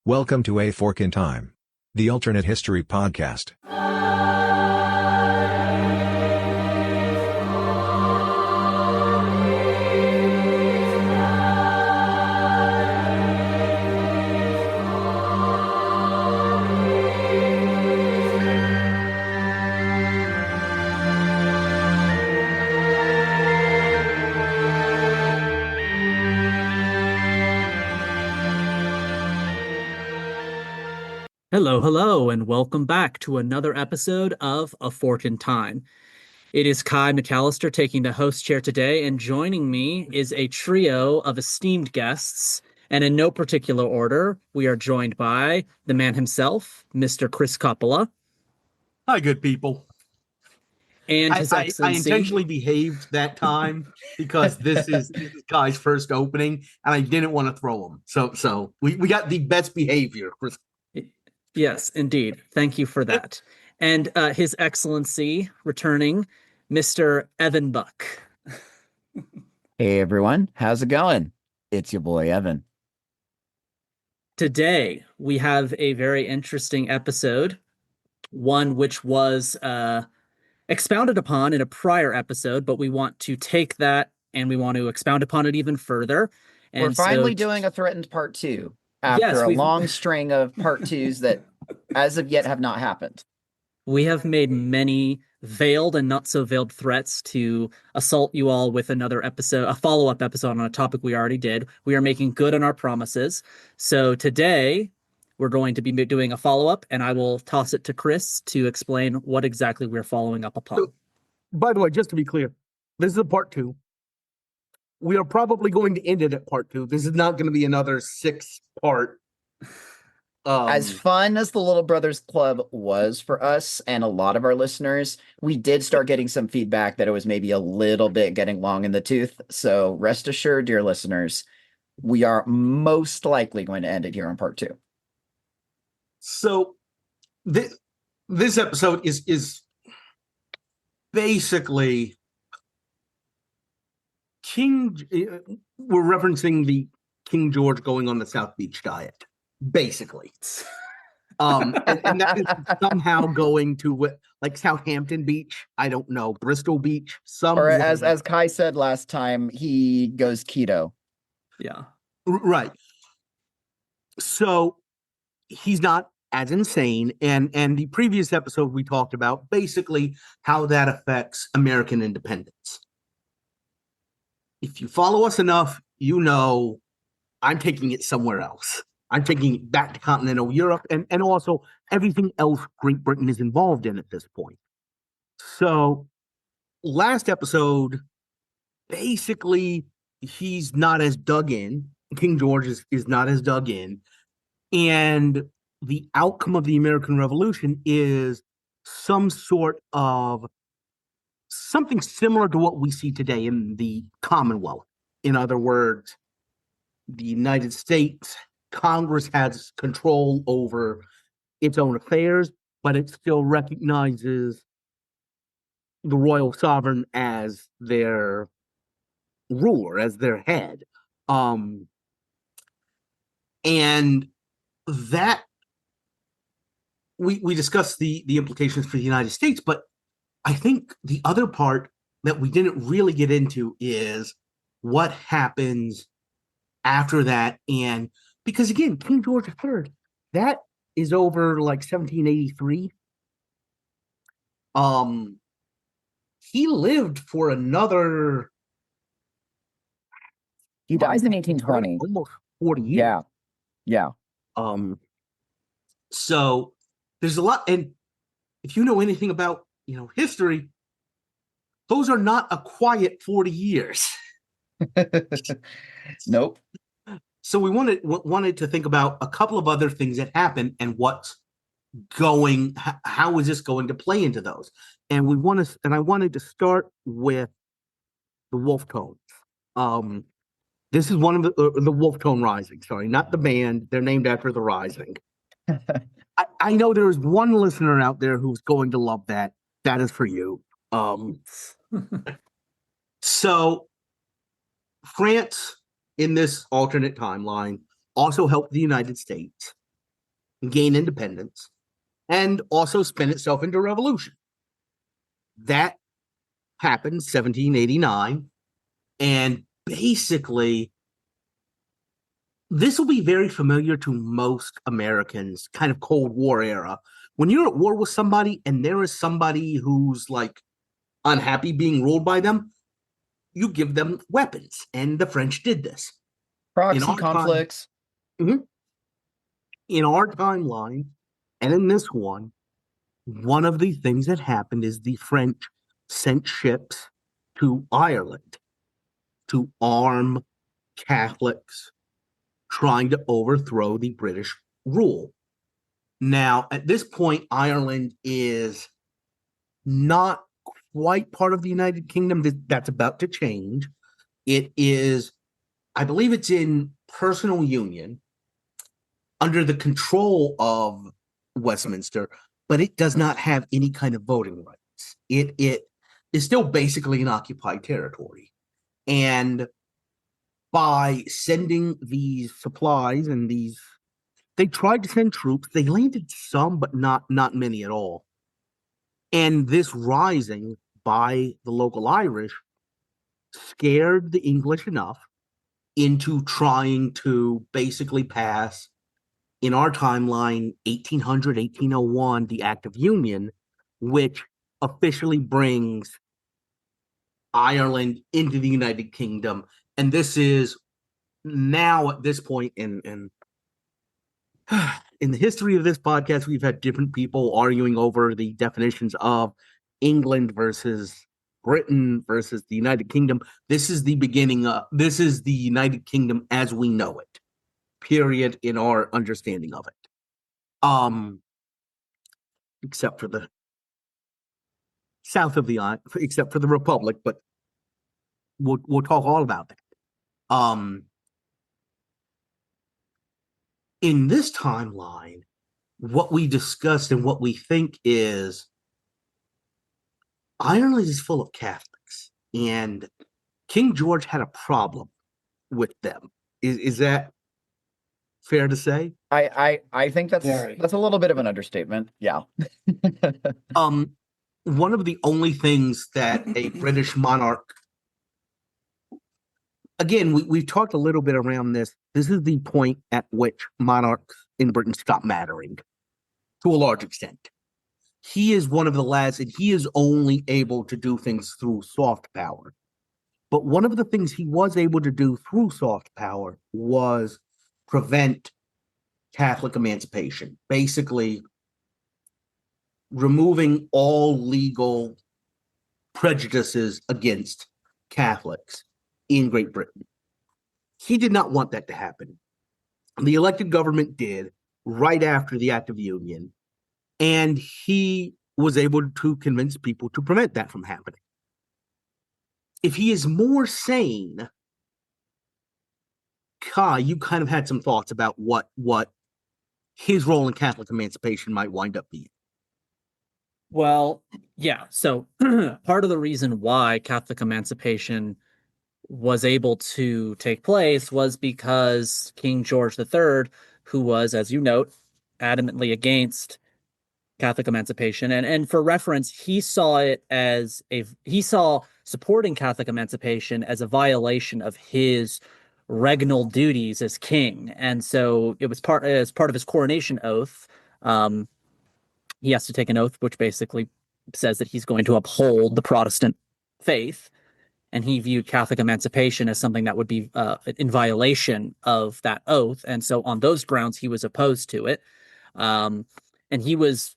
Welcome to A Fork in Time, the alternate history podcast. Hello, and welcome back to another episode of A Fork in Time. It is Kai McAllister taking the host chair today, and joining me is a trio of esteemed guests. And in no particular order, we are joined by the man himself, Mr. Chris Coppola. Hi, good people. And His I Excellency. intentionally behaved that time because this is Kai's first opening, and I didn't want to throw him. So we got the best behavior. Yes, indeed. Thank you for that. And His Excellency returning, Mr. Evan Buck. Hey everyone, how's it going? It's your boy Evan. Today, we have a very interesting episode, one which was expounded upon in a prior episode, but we want to take that and we want to expound upon it even further. And We're finally doing a threatened part 2 after a long string of part 2s that as of yet have not happened. We have made many veiled and not so veiled threats to assault you all with another episode, a follow-up episode on a topic we already did. We are making good on our promises. So today we're going to be doing a follow-up, and I will toss it to Chris to explain what exactly we're following up upon. So, by the way, just to be clear, this is a part 2. We are probably going to end it at part 2. This is not going to be another 6-part. As fun as the Little Brothers Club was for us and a lot of our listeners, we did start getting some feedback that it was maybe a little bit getting long in the tooth. So rest assured, dear listeners, we are most likely going to end it here on part 2. So this episode is basically we're referencing the King George going on the South Beach diet, basically. And that is somehow going to like Southampton Beach, I don't know, Bristol Beach, or as Kai said last time, he goes keto. Yeah. Right. So he's not as insane, and the previous episode we talked about basically how that affects American independence. If you follow us enough, you know I'm taking it somewhere else. I'm taking it back to continental Europe and also everything else Great Britain is involved in at this point. So last episode, basically, he's not as dug in. King George is not as dug in. And the outcome of the American Revolution is some sort of something similar to what we see today in the Commonwealth. In other words, the United States Congress has control over its own affairs, but it still recognizes the royal sovereign as their ruler, as their head. And that we discussed the implications for the United States, but I think the other part that we didn't really get into is what happens after that. And because again, King George III, that is over like 1783. He lived for another. He dies in 1820. Almost 40 years. Yeah. So there's a lot, and if you know anything about history, those are not a quiet 40 years. Nope. So we wanted to think about a couple of other things that happened and how is this going to play into those? And I wanted to start with the Wolf Tones. This is one of the Wolf Tone Rising. Sorry, not the band. They're named after the Rising. I know there is one listener out there who's going to love that. That is for you. So France, in this alternate timeline, also helped the United States. gain independence, and also spin itself into revolution. That happened 1789, and basically this will be very familiar to most Americans, kind of Cold War era. When you're at war with somebody and there is somebody who's like unhappy being ruled by them, you give them weapons. And the French did this. Proxy conflicts. In our timeline, and in this one of the things that happened is the French sent ships to Ireland to arm Catholics trying to overthrow the British rule. Now, at this point, Ireland is not quite part of the United Kingdom. That's about to change. It is, I believe it's in personal union under the control of Westminster, but it does not have any kind of voting rights. It is still basically an occupied territory. And by sending these supplies and they tried to send troops. They landed some, but not many at all. And this rising by the local Irish scared the English enough into trying to basically pass, in our timeline, 1800, 1801, the Act of Union, which officially brings Ireland into the United Kingdom. And this is now at this point in the history of this podcast, we've had different people arguing over the definitions of England versus Britain versus the United Kingdom. This is the beginning of, this is the United Kingdom as we know it, period, in our understanding of it. Except for the south of the island, except for the Republic, but we'll talk all about that. In this timeline, what we discussed and what we think is Ireland is full of Catholics, and King George had a problem with them. Is that fair to say? I think that's a little bit of an understatement. Yeah. One of the only things that a British monarch, again, we've talked a little bit around this. This is the point at which monarchs in Britain stop mattering to a large extent. He is one of the last, and he is only able to do things through soft power. But one of the things he was able to do through soft power was prevent Catholic emancipation, basically removing all legal prejudices against Catholics in Great Britain. He did not want that to happen. The elected government did right after the Act of Union, and he was able to convince people to prevent that from happening. If he is more sane, Kai, you kind of had some thoughts about what his role in Catholic emancipation might wind up being. Well, yeah. So part of the reason why Catholic emancipation was able to take place was because King George III, who was, as you note, adamantly against Catholic emancipation. And for reference, he saw supporting Catholic emancipation as a violation of his regnal duties as king. And so it was as part of his coronation oath. He has to take an oath, which basically says that he's going to uphold the Protestant faith. And he viewed Catholic emancipation as something that would be in violation of that oath. And so on those grounds, he was opposed to it. And he was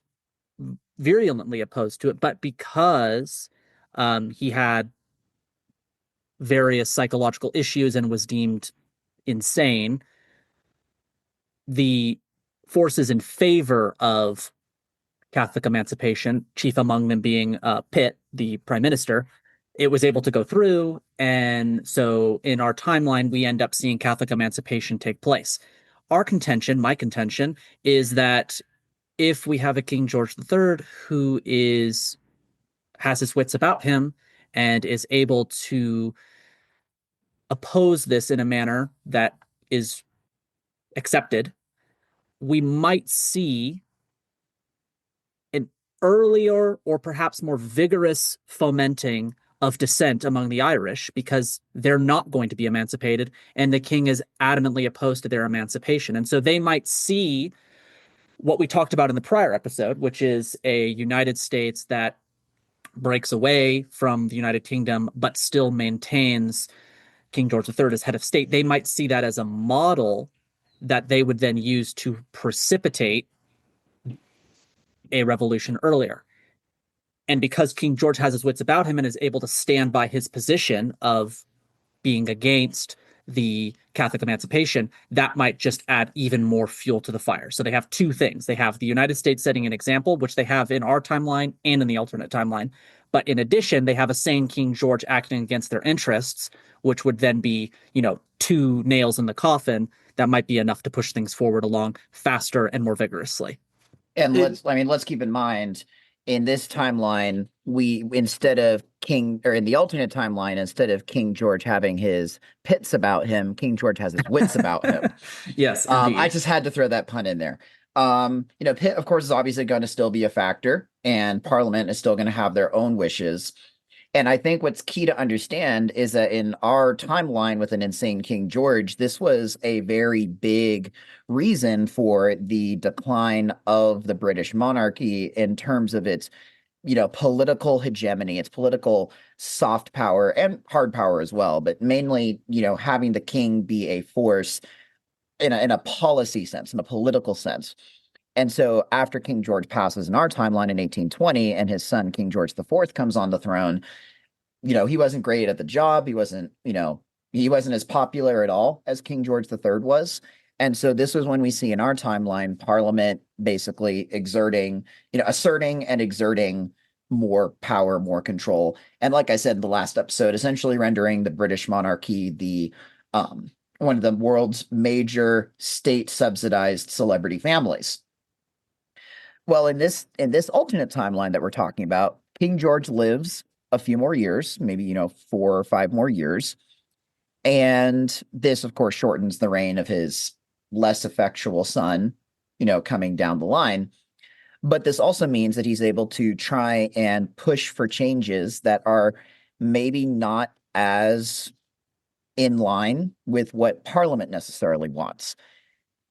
virulently opposed to it. But because he had various psychological issues and was deemed insane, the forces in favor of Catholic emancipation, chief among them being Pitt, the prime minister, it was able to go through. And so in our timeline, we end up seeing Catholic emancipation take place. My contention, is that if we have a King George III who has his wits about him and is able to oppose this in a manner that is accepted, we might see an earlier or perhaps more vigorous fomenting of dissent among the Irish because they're not going to be emancipated and the king is adamantly opposed to their emancipation. And so they might see what we talked about in the prior episode, which is a United States that breaks away from the United Kingdom but still maintains King George III as head of state. They might see that as a model that they would then use to precipitate a revolution earlier. And because King George has his wits about him and is able to stand by his position of being against the Catholic emancipation, that might just add even more fuel to the fire. So they have two things. They have the United States setting an example, which they have in our timeline and in the alternate timeline. But in addition, they have a sane King George acting against their interests, which would then be, two nails in the coffin that might be enough to push things forward along faster and more vigorously. And let's keep in mind, in this timeline, in the alternate timeline, instead of King George having his pits about him, King George has his wits about him. Yes, I just had to throw that pun in there. Pitt, of course, is obviously going to still be a factor, and Parliament is still going to have their own wishes. And I think what's key to understand is that in our timeline with an insane King George, this was a very big reason for the decline of the British monarchy in terms of its, political hegemony, its political soft power and hard power as well, but mainly, having the king be a force in a policy sense, in a political sense. And so after King George passes in our timeline in 1820 and his son, King George IV, comes on the throne, he wasn't great at the job. He wasn't as popular at all as King George III was. And so this was when we see in our timeline, Parliament basically asserting and exerting more power, more control. And like I said in the last episode, essentially rendering the British monarchy the one of the world's major state subsidized celebrity families. Well, in this alternate timeline that we're talking about, King George lives a few more years, maybe 4 or 5 more years. And this, of course, shortens the reign of his less effectual son, coming down the line. But this also means that he's able to try and push for changes that are maybe not as in line with what Parliament necessarily wants.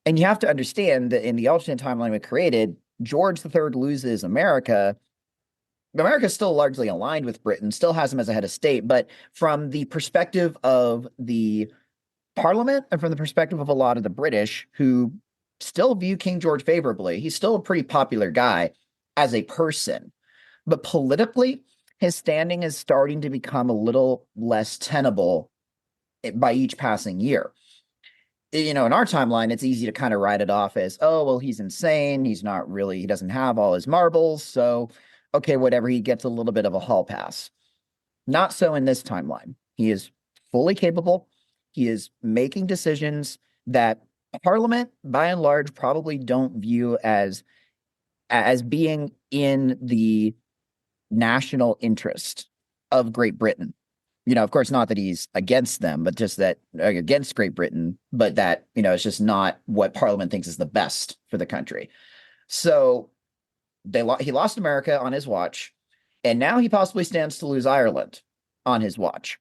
And you have to understand that in the alternate timeline we created, George III loses America. America is still largely aligned with Britain, still has him as a head of state, but from the perspective of the Parliament and from the perspective of a lot of the British who still view King George favorably, he's still a pretty popular guy as a person. But politically, his standing is starting to become a little less tenable by each passing year. In our timeline, it's easy to kind of write it off as, oh, well, he's insane. He doesn't have all his marbles. So, okay, whatever, he gets a little bit of a hall pass. Not so in this timeline. He is fully capable. He is making decisions that Parliament, by and large, probably don't view as being in the national interest of Great Britain. Of course, not that he's against them, but just that against Great Britain, but that, it's just not what Parliament thinks is the best for the country. So he lost America on his watch, and now he possibly stands to lose Ireland on his watch.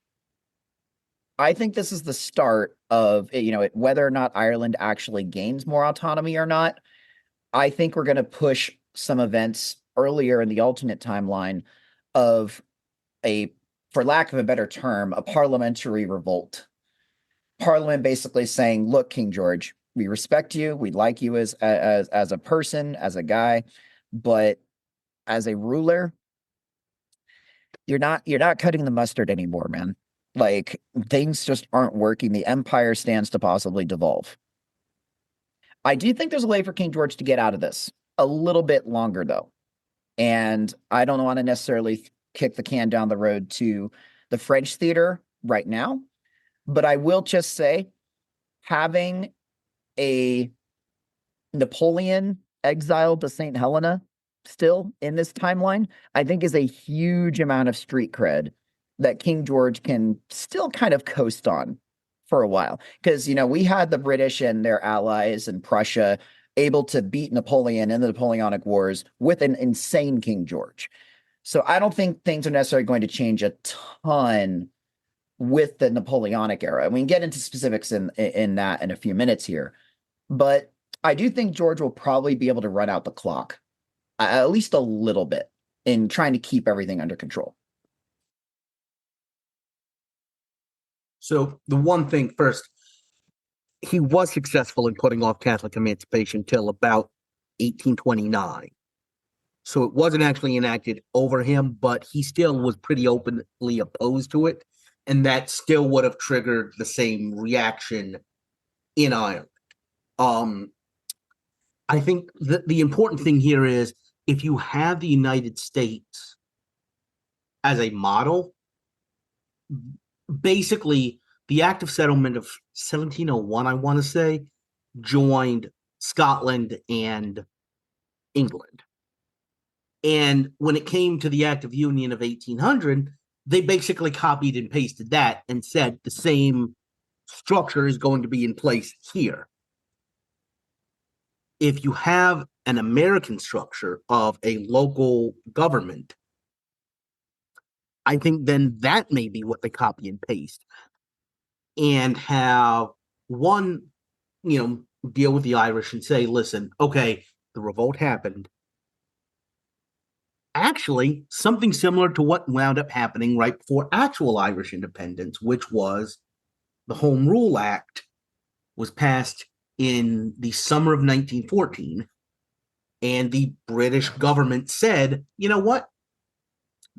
I think this is the start of, whether or not Ireland actually gains more autonomy or not. I think we're going to push some events earlier in the alternate timeline of for lack of a better term, a parliamentary revolt. Parliament basically saying, look, King George, we respect you. We like you as a person, as a guy, but as a ruler, you're not cutting the mustard anymore, man. Like, things just aren't working. The empire stands to possibly devolve. I do think there's a way for King George to get out of this a little bit longer, though. And I don't want to necessarily kick the can down the road to the French theater right now. But I will just say, having a Napoleon exiled to St. Helena still in this timeline, I think is a huge amount of street cred that King George can still kind of coast on for a while. Because, we had the British and their allies and Prussia able to beat Napoleon in the Napoleonic Wars with an insane King George. So I don't think things are necessarily going to change a ton with the Napoleonic era. We can get into specifics in that in a few minutes here. But I do think George will probably be able to run out the clock, at least a little bit, in trying to keep everything under control. So the one thing first, he was successful in putting off Catholic emancipation till about 1829. So it wasn't actually enacted over him, but he still was pretty openly opposed to it. And that still would have triggered the same reaction in Ireland. I think the important thing here is if you have the United States as a model, basically the Act of Settlement of 1701, I want to say, joined Scotland and England. And when it came to the Act of Union of 1800, they basically copied and pasted that and said the same structure is going to be in place here. If you have an American structure of a local government, I think then that may be what they copy and paste and have one, deal with the Irish and say, listen, okay, the revolt happened. Actually, something similar to what wound up happening right before actual Irish independence, which was the Home Rule Act was passed in the summer of 1914, and the British government said, you know what?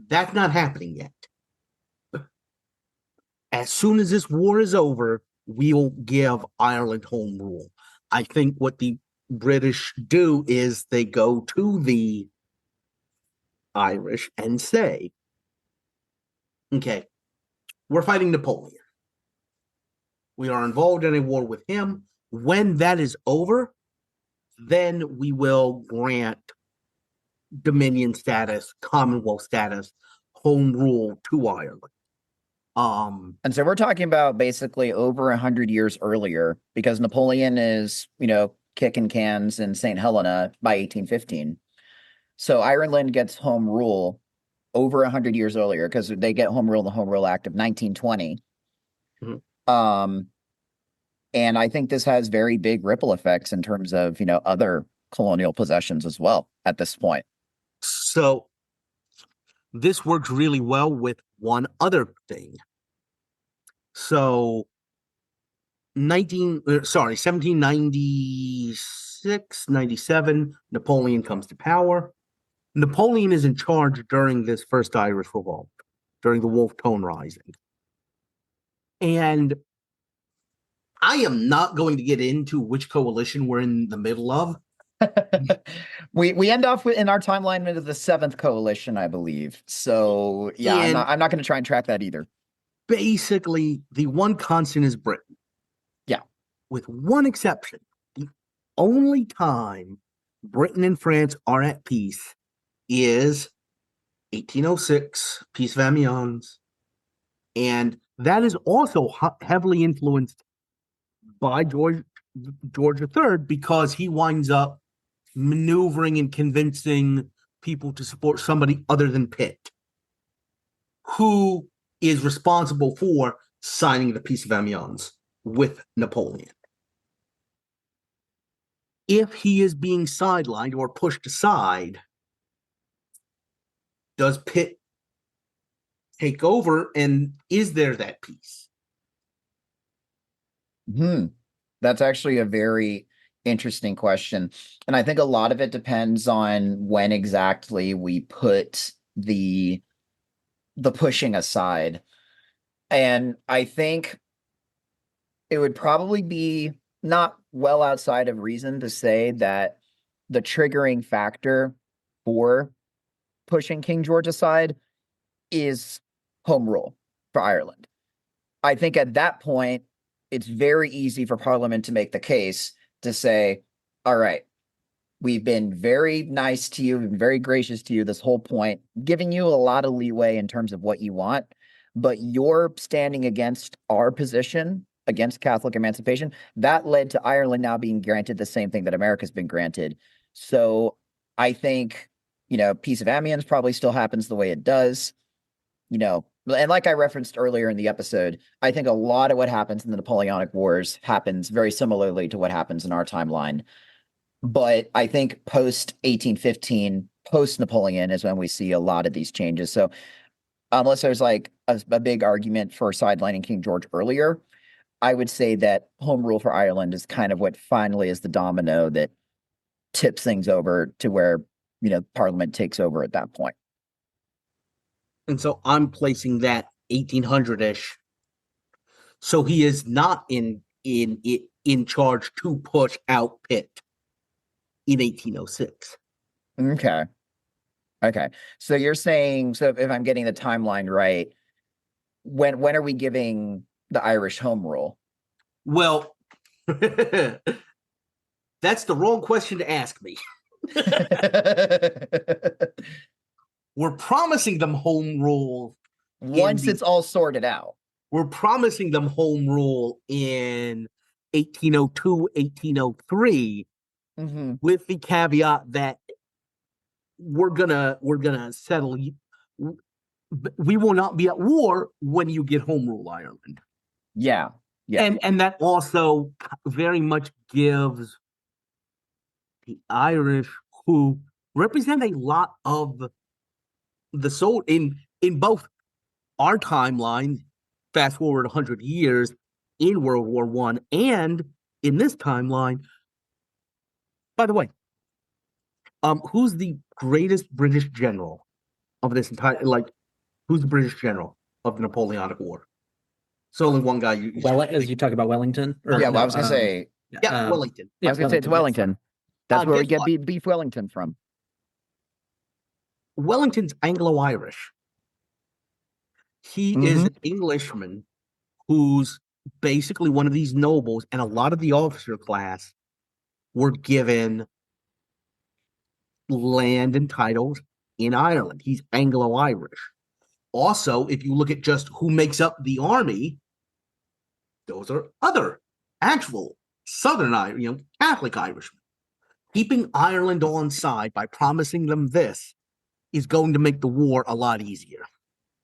That's not happening yet. As soon as this war is over, we'll give Ireland home rule. I think what the British do is they go to the Irish and say, okay, we're fighting Napoleon. We are involved in a war with him. When that is over, then we will grant Dominion status, Commonwealth status, home rule to Ireland. And so we're talking about basically over 100 years earlier, because Napoleon is, kicking cans in St. Helena by 1815. So Ireland gets home rule over 100 years earlier because they get home rule in the Home Rule Act of 1920. Mm-hmm. And I think this has very big ripple effects in terms of, other colonial possessions as well at this point. So this works really well with one other thing. So 1796, 97, Napoleon comes to power. Napoleon is in charge during this first Irish revolt, during the Wolf Tone Rising. And I am not going to get into which coalition we're in the middle of. we end off in our timeline into the 7th coalition, I believe. So yeah, I'm not going to try and track that either. Basically, the one constant is Britain. Yeah. With one exception. The only time Britain and France are at peace is 1806, Peace of Amiens. And that is also heavily influenced by George III because he winds up maneuvering and convincing people to support somebody other than Pitt, who is responsible for signing the Peace of Amiens with Napoleon. If he is being sidelined or pushed aside, does Pitt take over, and is there that peace? That's actually a very interesting question. And I think a lot of it depends on when exactly we put the pushing aside. And I think it would probably be not well outside of reason to say that the triggering factor for pushing King George aside is home rule for Ireland. I think at that point, it's very easy for Parliament to make the case to say, all right, we've been very nice to you, we've been very gracious to you this whole point, giving you a lot of leeway in terms of what you want, but you're standing against our position against Catholic emancipation. That led to Ireland now being granted the same thing that America's been granted. So I think, Peace of Amiens probably still happens the way it does. And like I referenced earlier in the episode, I think a lot of what happens in the Napoleonic Wars happens very similarly to what happens in our timeline. But I think post 1815, post Napoleon is when we see a lot of these changes. So unless there's like a big argument for sidelining King George earlier, I would say that home rule for Ireland is kind of what finally is the domino that tips things over to where, Parliament takes over at that point. And so I'm placing that 1800-ish. So he is not in charge to push out Pitt in 1806. Okay. So you're saying, so if I'm getting the timeline right, when are we giving the Irish home rule? Well, that's the wrong question to ask me. We're promising them home rule once it's all sorted out. We're promising them home rule in 1802, 1803, with the caveat that we're gonna settle. We will not be at war when you get home rule Ireland. Yeah. And that also very much gives the Irish, who represent a lot of the soul in both our timeline, fast forward 100 years in World War I, and in this timeline. By the way, who's the greatest British general of this entire, who's the British general of the Napoleonic War? So only one guy. As you talk about Wellington? I was going to say. Wellington. I was going to say it's Wellington. That's where we get beef Wellington from. Wellington's Anglo-Irish. He is an Englishman who's basically one of these nobles, and a lot of the officer class were given land and titles in Ireland. He's Anglo-Irish. Also, if you look at just who makes up the army, those are other actual Southern Irish, Catholic Irishmen. Keeping Ireland on side by promising them this is going to make the war a lot easier.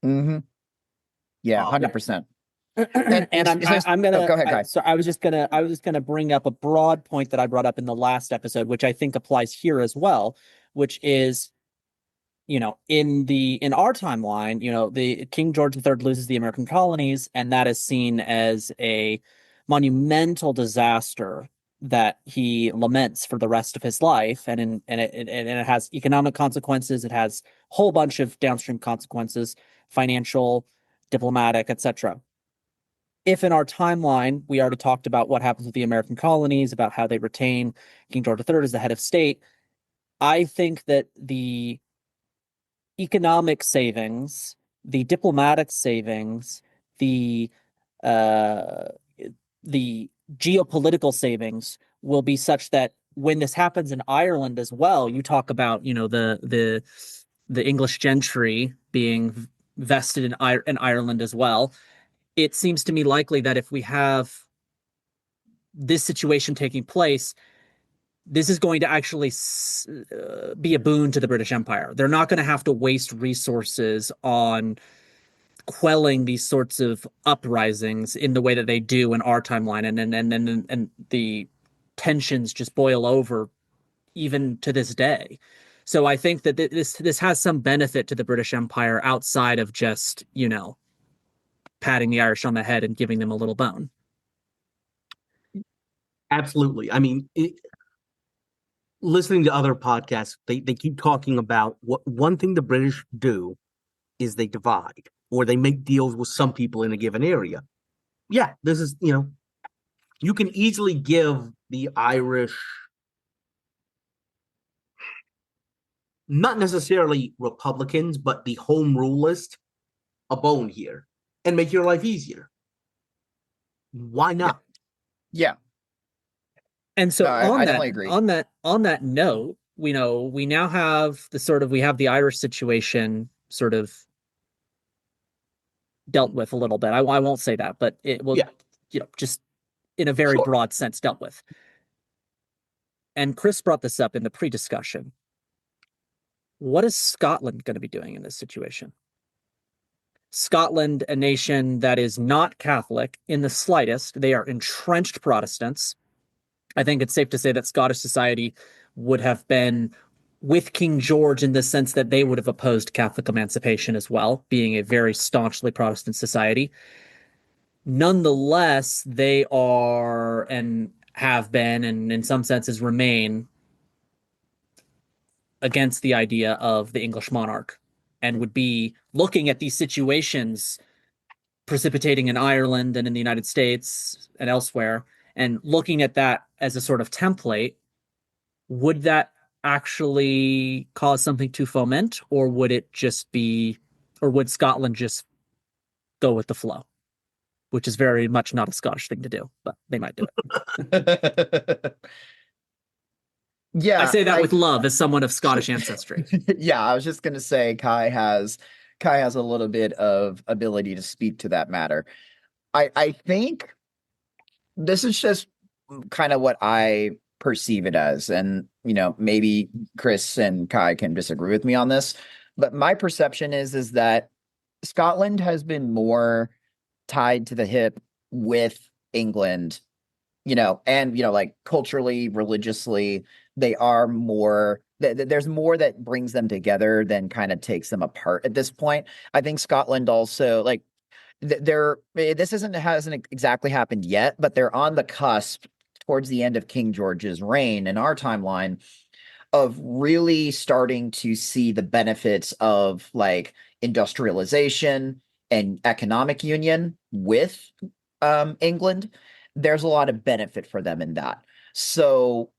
Yeah, 100%. And I'm gonna. Go ahead, guys. So I was just gonna bring up a broad point that I brought up in the last episode, which I think applies here as well, which is, in our timeline, the King George III loses the American colonies, and that is seen as a monumental disaster that he laments for the rest of his life, and it has economic consequences. It has a whole bunch of downstream consequences, financial, diplomatic, etc. If in our timeline we already talked about what happens with the American colonies, about how they retain King George III as the head of state, I think that the economic savings, the diplomatic savings, the geopolitical savings will be such that when this happens in Ireland as well, you talk about, the English gentry being vested in Ireland as well. It seems to me likely that if we have this situation taking place, this is going to actually be a boon to the British Empire. They're not going to have to waste resources on quelling these sorts of uprisings in the way that they do in our timeline, and the tensions just boil over even to this day. So I think that this has some benefit to the British Empire outside of just, patting the Irish on the head and giving them a little bone. Absolutely. I mean, listening to other podcasts, they keep talking about what one thing the British do is they divide, or they make deals with some people in a given area. Yeah, this is, you can easily give the Irish, not necessarily Republicans, but the home rulist, a bone here and make your life easier. Why not? Yeah. And so I definitely agree. on that note, we now have the Irish situation sort of dealt with a little bit. I won't say that, but it will just in a very broad sense dealt with. And Chris brought this up in the pre-discussion. What is Scotland going to be doing in this situation? Scotland, a nation that is not Catholic in the slightest. They are entrenched Protestants. I think it's safe to say that Scottish society would have been with King George in the sense that they would have opposed Catholic emancipation as well, being a very staunchly Protestant society. Nonetheless, they are and have been, and in some senses remain, against the idea of the English monarch, and would be looking at these situations precipitating in Ireland and in the United States and elsewhere, and looking at that as a sort of template. Would that actually cause something to foment, or would it just be, or would Scotland just go with the flow? Which is very much not a Scottish thing to do, but they might do it. Yeah, I say that with love as someone of Scottish ancestry. Yeah, I was just gonna say Kai has a little bit of ability to speak to that matter. I think this is just kind of what I perceive it as, and maybe Chris and Kai can disagree with me on this, but my perception is that Scotland has been more tied to the hip with England, and like culturally, religiously, they are more. There's more that brings them together than kind of takes them apart at this point. I think Scotland also, like, hasn't exactly happened yet, but they're on the cusp towards the end of King George's reign in our timeline of really starting to see the benefits of like industrialization and economic union with England. There's a lot of benefit for them in that. So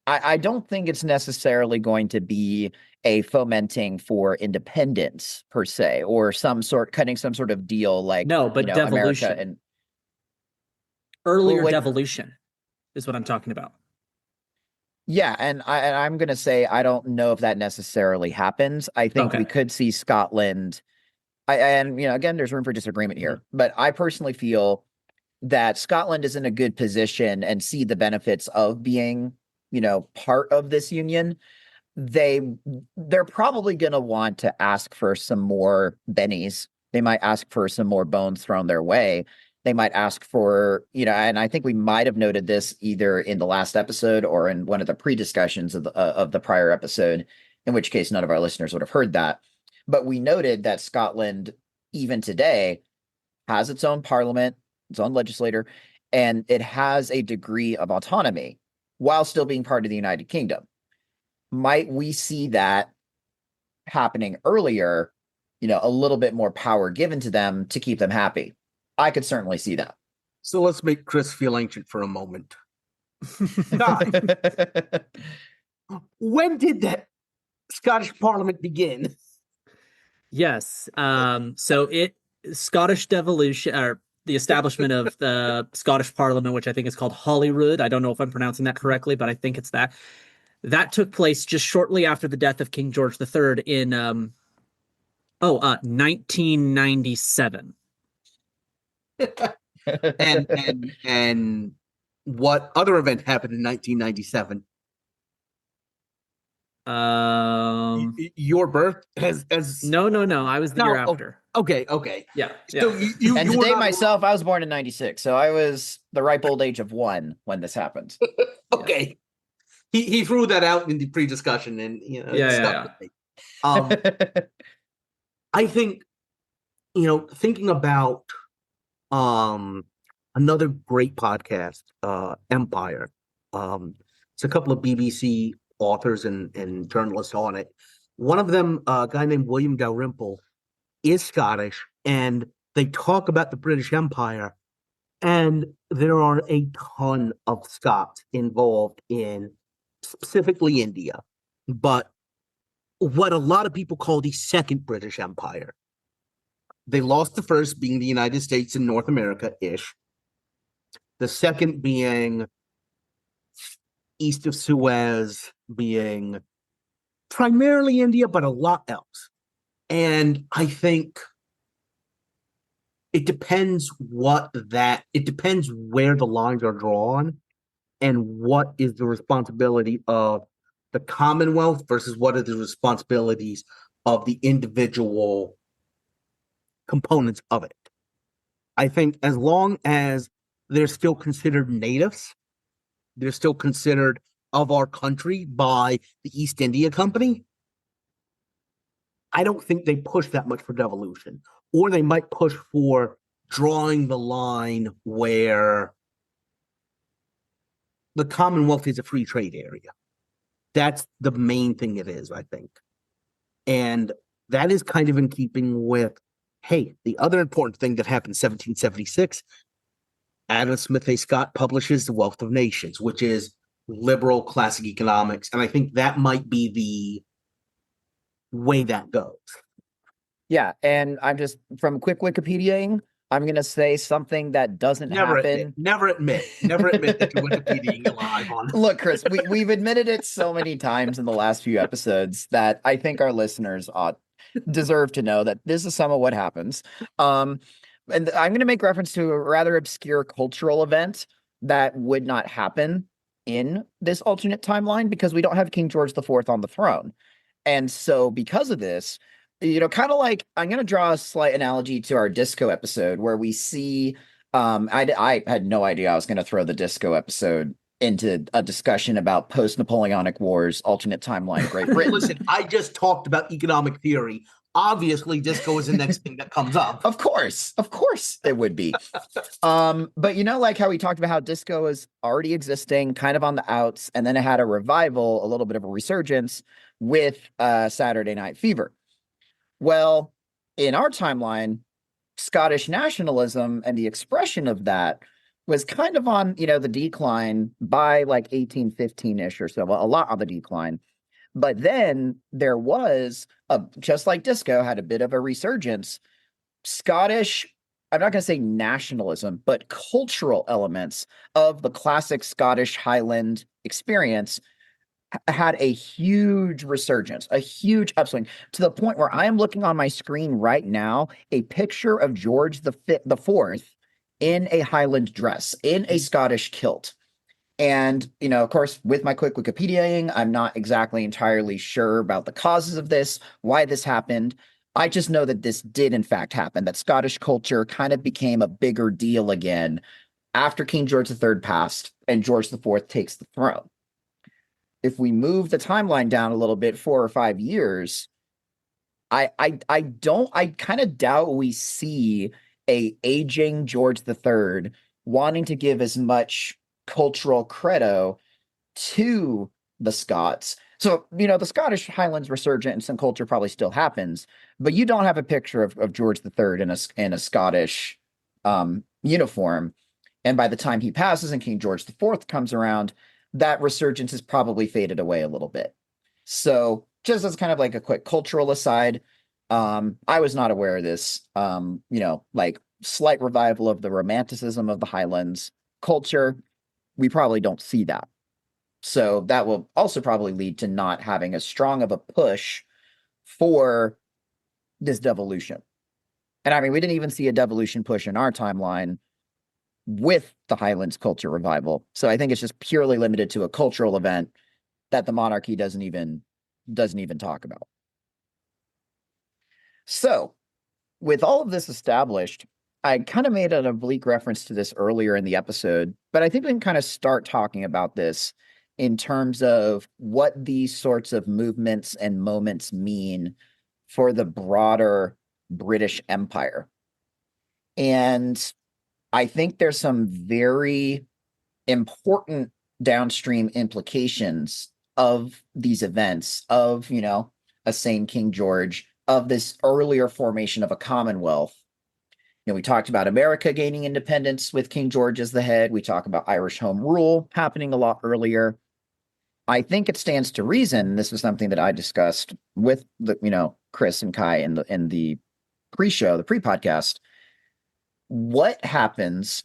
I don't think it's necessarily going to be a fomenting for independence per se, or cutting some sort of deal like no, but devolution. America and earlier devolution is what I'm talking about. Yeah, and I'm going to say I don't know if that necessarily happens. I think we could see Scotland. Again, there's room for disagreement here, but I personally feel that Scotland is in a good position and see the benefits of being, part of this union. They're probably going to want to ask for some more bennies. They might ask for some more bones thrown their way. They might ask for, and I think we might have noted this either in the last episode or in one of the pre-discussions of the prior episode, in which case none of our listeners would have heard that. But we noted that Scotland, even today, has its own parliament, its own legislator, and it has a degree of autonomy while still being part of the United Kingdom. Might we see that happening earlier, a little bit more power given to them to keep them happy? I could certainly see that. So let's make Chris feel ancient for a moment. When did that Scottish Parliament begin? Yes. Scottish devolution, or the establishment of the Scottish Parliament, which I think is called Holyrood. I don't know if I'm pronouncing that correctly, but I think it's that. That took place just shortly after the death of King George III in 1997. and what other event happened in 1997? Your birth as no. I was the year after. Okay. Yeah. So you and today myself, I was born in 96, so I was the ripe old age of 1 when this happened. Okay. Yeah. He threw that out in the pre-discussion, and I think thinking about another great podcast, Empire. It's a couple of BBC authors and journalists on it. One of them, a guy named William Dalrymple, is Scottish, and they talk about the British Empire, and there are a ton of Scots involved in specifically India, but what a lot of people call the Second British Empire. They lost the first being the United States and North America-ish. The second being east of Suez, being primarily India, but a lot else. And I think it depends where the lines are drawn and what is the responsibility of the Commonwealth versus what are the responsibilities of the individual components of it. I think as long as they're still considered natives, they're still considered of our country by the East India Company, I don't think they push that much for devolution. Or they might push for drawing the line where the Commonwealth is a free trade area. That's the main thing it is, I think. And that is kind of in keeping with, hey, the other important thing that happened in 1776, Adam Smith A. Scott publishes The Wealth of Nations, which is liberal classic economics. And I think that might be the way that goes. Yeah, and I'm just from quick Wikipediaing, I'm gonna say something that doesn't happen. Never admit that you're Wikipediaing live on. Look, Chris, we've admitted it so many times in the last few episodes that I think our listeners deserve to know that this is some of what happens. And I'm gonna make reference to a rather obscure cultural event that would not happen in this alternate timeline because we don't have King George IV on the throne. And so because of this, kind of like I'm going to draw a slight analogy to our disco episode where we see I had no idea I was going to throw the disco episode into a discussion about post-Napoleonic Wars, alternate timeline, Great Britain. Listen, I just talked about economic theory. Obviously, disco is the next thing that comes up. Of course it would be. But like how we talked about how disco is already existing kind of on the outs, and then it had a revival, a little bit of a resurgence with Saturday Night Fever. Well, in our timeline, Scottish nationalism and the expression of that was kind of on, the decline by like 1815-ish or so, a lot on the decline. But then there was, just like disco, had a bit of a resurgence. Scottish, I'm not going to say nationalism, but cultural elements of the classic Scottish Highland experience had a huge resurgence, a huge upswing, to the point where I am looking on my screen right now a picture of George the Fourth in a Highland dress, in a Scottish kilt. And, of course, with my quick Wikipediaing, I'm not exactly entirely sure about the causes of this, why this happened. I just know that this did, in fact, happen, that Scottish culture kind of became a bigger deal again after King George III passed and George IV takes the throne. If we move the timeline down a little bit, 4 or 5 years, I kind of doubt we see a aging George III wanting to give as much cultural credo to the Scots. So, the Scottish Highlands resurgence and culture probably still happens, but you don't have a picture of George III in a Scottish uniform. And by the time he passes and King George IV comes around, that resurgence has probably faded away a little bit. So just as kind of like a quick cultural aside, I was not aware of this, like slight revival of the romanticism of the Highlands culture. We probably don't see that. So that will also probably lead to not having as strong of a push for this devolution. And I mean, we didn't even see a devolution push in our timeline with the Highlands culture revival. So I think it's just purely limited to a cultural event that the monarchy doesn't even talk about. So with all of this established, I kind of made an oblique reference to this earlier in the episode, but I think we can kind of start talking about this in terms of what these sorts of movements and moments mean for the broader British Empire. And I think there's some very important downstream implications of these events, of, a sane King George, of this earlier formation of a Commonwealth. We talked about America gaining independence with King George as the head. We talk about Irish Home Rule happening a lot earlier. I think it stands to reason, this was something that I discussed with Chris and Kai in the pre-show, the pre-podcast, what happens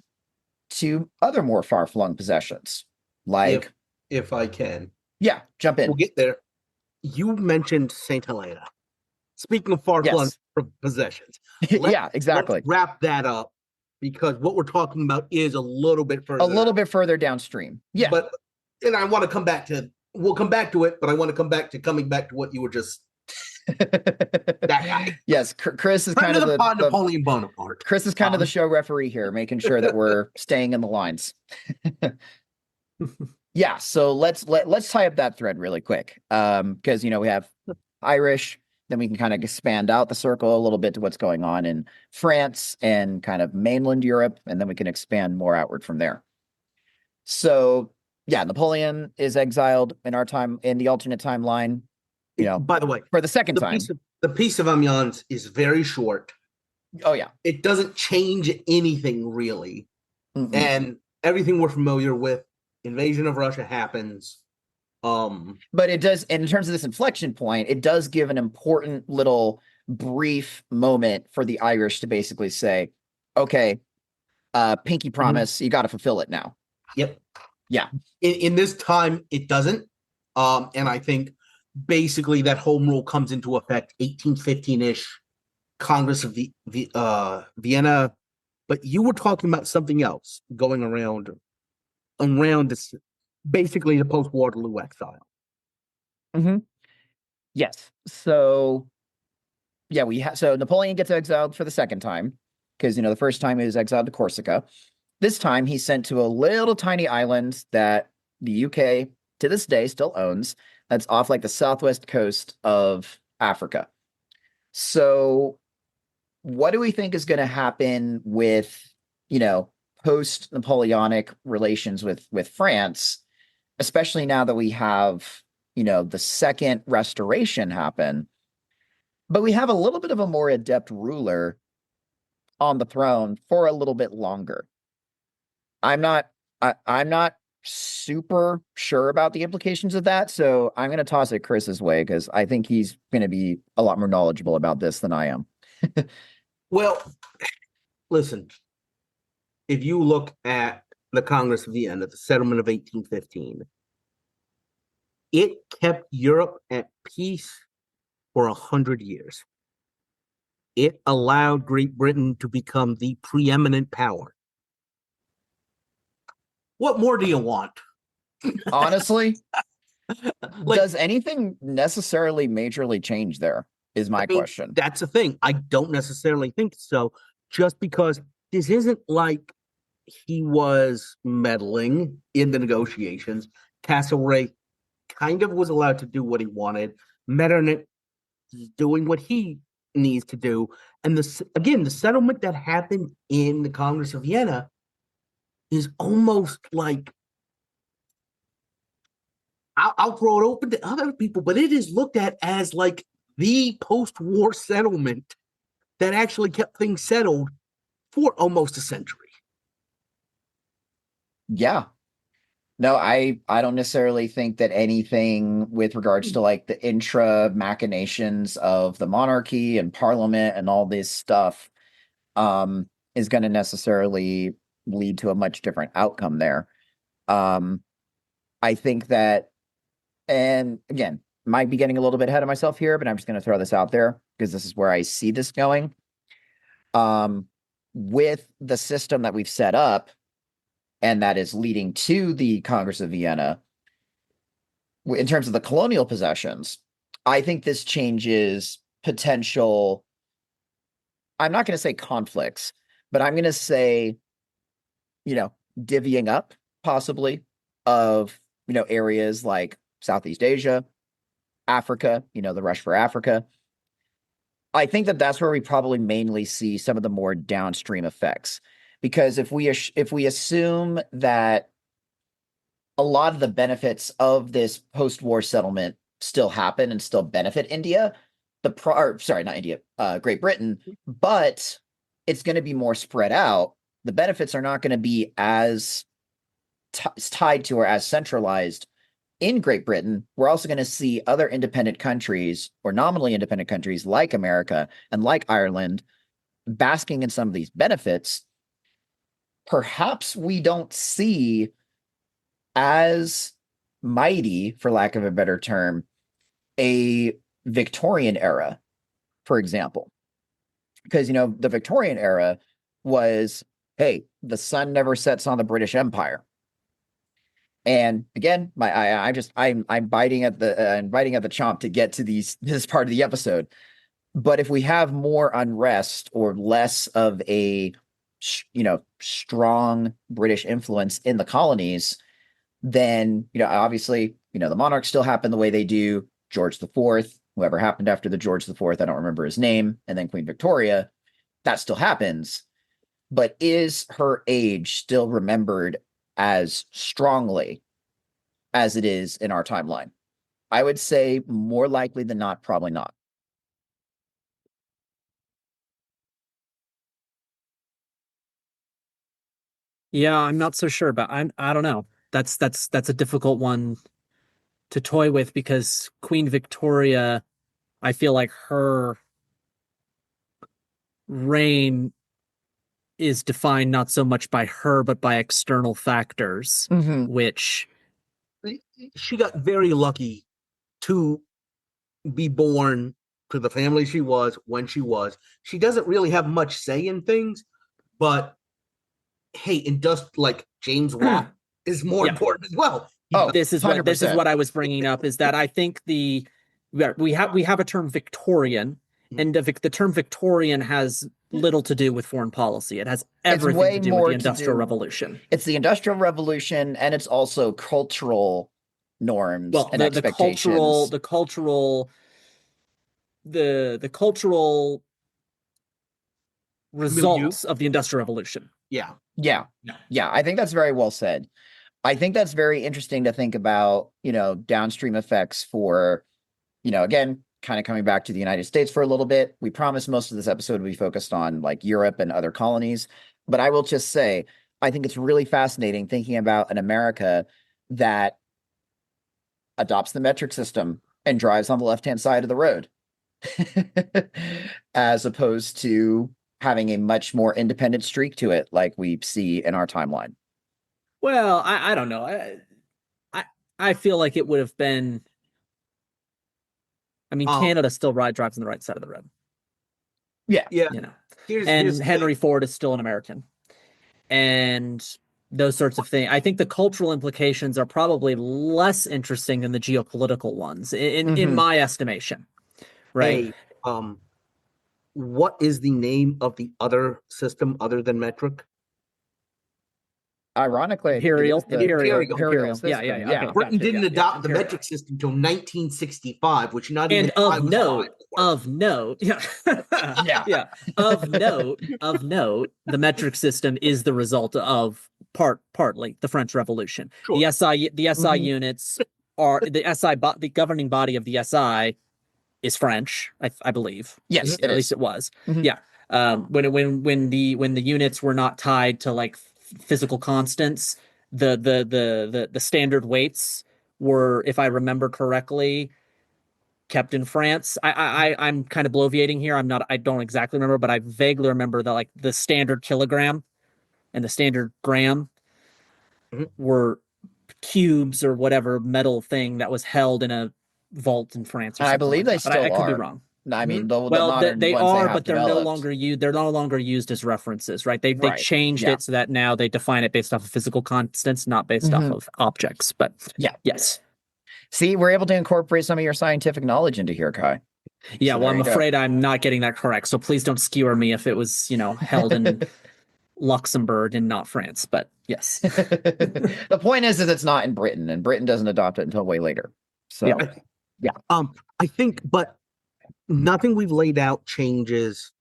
to other more far-flung possessions? Like, if I can. Yeah, jump in. We'll get there. You mentioned St. Helena. Speaking of far-flung Yes. possessions, Yeah, exactly. let's wrap that up because what we're talking about is a little bit further. A little bit further downstream. Yeah. And I want to come back to. We'll come back to it, but I want to come back to what you were just. That guy. Yes, Chris is Friend kind of the Napoleon Bonaparte. Chris is kind of the show referee here, making sure that we're staying in the lines. Yeah, so let's tie up that thread really quick. Because we have Irish, then we can kind of expand out the circle a little bit to what's going on in France and kind of mainland Europe, and then we can expand more outward from there. So yeah, Napoleon is exiled in the alternate timeline. By the way, for the second time. The piece of amiens is very short. Oh yeah. It doesn't change anything really. Mm-mm. And everything we're familiar with, invasion of Russia happens. But it does, and in terms of this inflection point, it does give an important little brief moment for the Irish to basically say, okay, pinky promise, you got to fulfill it now. Yep. Yeah. In this time, it doesn't. And I think basically that home rule comes into effect 1815-ish, Congress of Vienna. But you were talking about something else going around this, basically the post-Waterloo exile. Mm-hmm. Yes. So yeah, so Napoleon gets exiled for the second time because the first time he was exiled to Corsica. This time he's sent to a little tiny island that the UK to this day still owns. That's off like the southwest coast of Africa. So what do we think is going to happen with, post-Napoleonic relations with France, especially now that we have, the second restoration happen, but we have a little bit of a more adept ruler on the throne for a little bit longer. I'm not super sure about the implications of that, so I'm going to toss it Chris's way because I think he's going to be a lot more knowledgeable about this than I am. Well, listen, if you look at the Congress of Vienna, the settlement of 1815, it kept Europe at peace for 100 years. It allowed Great Britain to become the preeminent power. What more do you want? Honestly, does anything necessarily majorly change there is my question. That's the thing. I don't necessarily think so, just because this isn't like he was meddling in the negotiations. Castlereagh kind of was allowed to do what he wanted. Metternich is doing what he needs to do. And the settlement that happened in the Congress of Vienna is almost like, I'll throw it open to other people, but it is looked at as like the post-war settlement that actually kept things settled for almost a century. Yeah. No, I don't necessarily think that anything with regards to like the intra machinations of the monarchy and parliament and all this stuff is going to necessarily lead to a much different outcome there. I think that, and again, might be getting a little bit ahead of myself here, but I'm just going to throw this out there because this is where I see this going. With the system that we've set up, and that is leading to the Congress of Vienna, in terms of the colonial possessions, I think this changes potential, I'm not going to say conflicts, but I'm going to say, divvying up possibly of, areas like Southeast Asia, Africa, the rush for Africa. I think that that's where we probably mainly see some of the more downstream effects. Because if we assume that a lot of the benefits of this post-war settlement still happen and still benefit India, Great Britain, but it's going to be more spread out. The benefits are not going to be as tied to or as centralized in Great Britain. We're also going to see other independent countries or nominally independent countries like America and like Ireland basking in some of these benefits. Perhaps we don't see as mighty, for lack of a better term, a Victorian era for example. Because, the Victorian era was, hey, the sun never sets on the British Empire. And again, I'm biting at the chomp to get to this part of the episode. But if we have more unrest or less of a strong British influence in the colonies, then obviously the monarchs still happen the way they do. George IV, whoever happened after the George IV, I don't remember his name, and then Queen Victoria, that still happens. But is her age still remembered as strongly as it is in our timeline? I would say more likely than not, probably not. Yeah, I'm not so sure, but I don't know. That's a difficult one to toy with because Queen Victoria, I feel like her reign is defined not so much by her, but by external factors, which she got very lucky to be born to the family she was when she was. She doesn't really have much say in things, but hey, and just like James Watt is more important as well. This is what I was bringing up, is that I think we have a term Victorian, and the term Victorian has little to do with foreign policy. It has everything to do with the Industrial Revolution. It's the Industrial Revolution, and it's also cultural norms and expectations. The cultural results of the Industrial Revolution. Yeah. I think that's very well said. I think that's very interesting to think about, downstream effects for, again, kind of coming back to the United States for a little bit. We promised most of this episode would be focused on like Europe and other colonies, but I will just say, I think it's really fascinating thinking about an America that adopts the metric system and drives on the left-hand side of the road, as opposed to having a much more independent streak to it, like we see in our timeline. Well, I don't know. I feel like it would have been. I mean, Canada still drives on the right side of the road. Yeah. And Henry Ford is still an American, and those sorts of things. I think the cultural implications are probably less interesting than the geopolitical ones, in my estimation. Right. Hey, what is the name of the other system other than metric? Ironically, imperial. Yeah. Okay, Britain didn't adopt the metric system until 1965, which not even of note, of note, the metric system is the result of partly the French Revolution. Sure. The SI units are the governing body of the SI is French, I believe. Yes, at least it was. Yeah. When the units were not tied to like physical constants, the standard weights were, if I remember correctly, kept in France. I'm kind of bloviating here. I don't exactly remember, but I vaguely remember that like the standard kilogram and the standard gram were cubes or whatever metal thing that was held in a vault in France. I believe they still are. I could be wrong. I mean, they are, but they're no longer used. They're no longer used as references, right? They changed it so that now they define it based off of physical constants, not based off of objects. But yes. See, we're able to incorporate some of your scientific knowledge into here, Kai. Yeah, so well, I'm afraid I'm not getting that correct. So please don't skewer me if it was, held in Luxembourg and not France. But yes, the point is that it's not in Britain, and Britain doesn't adopt it until way later. So I think, but nothing we've laid out changes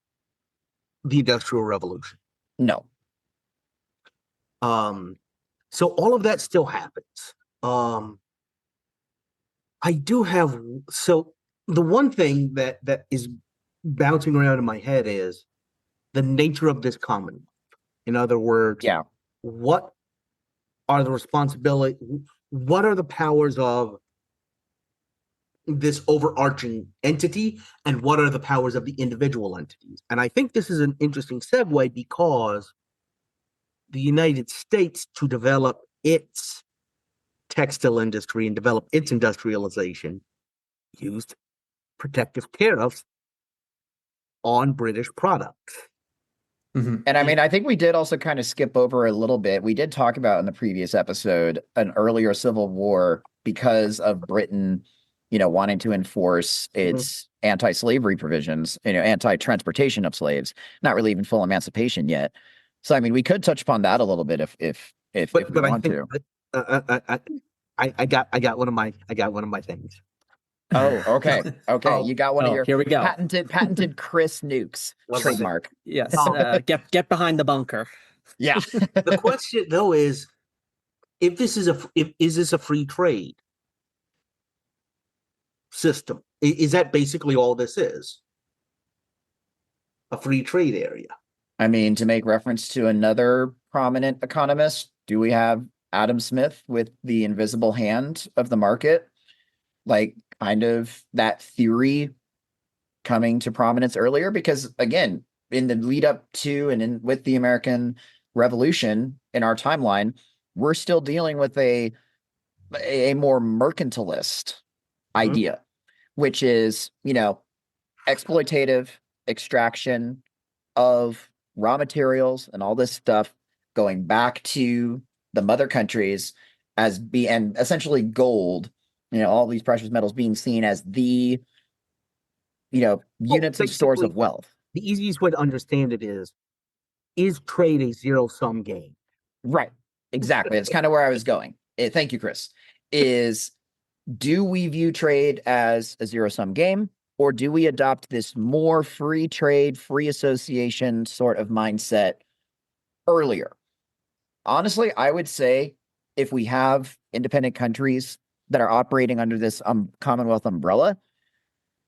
the Industrial Revolution. No. So all of that still happens. I do have, so the one thing that is bouncing around in my head is the nature of this Commonwealth. In other words, what are the responsibilities? What are the powers of this overarching entity, and what are the powers of the individual entities? And I think this is an interesting segue because the United States, to develop its textile industry and develop its industrialization, used protective tariffs on British products. Mm-hmm. And I mean, I think we did also kind of skip over a little bit. We did talk about in the previous episode an earlier civil war because of Britain, wanting to enforce its anti-slavery provisions, anti-transportation of slaves, not really even full emancipation yet. So, I mean, we could touch upon that a little bit if we want to. I got one of my things. Oh, okay. Okay. You got one of your here we go. patented Chris Nukes trademark. Yes. Get behind the bunker. Yeah. The question though is, if this is is this a free trade system? Is that basically all this is? A free trade area? I mean, to make reference to another prominent economist, do we have Adam Smith with the invisible hand of the market? Like, kind of that theory coming to prominence earlier? Because again, in the lead up to and with the American Revolution in our timeline, we're still dealing with a more mercantilist idea, which is, exploitative extraction of raw materials and all this stuff going back to the mother countries and essentially gold, all these precious metals being seen as the, units of source of wealth. The easiest way to understand it is trade a zero-sum game? Right. Exactly. It's kind of where I was going. Thank you, Chris. Do we view trade as a zero-sum game, or do we adopt this more free trade, free association sort of mindset earlier? Honestly, I would say if we have independent countries that are operating under this Commonwealth umbrella,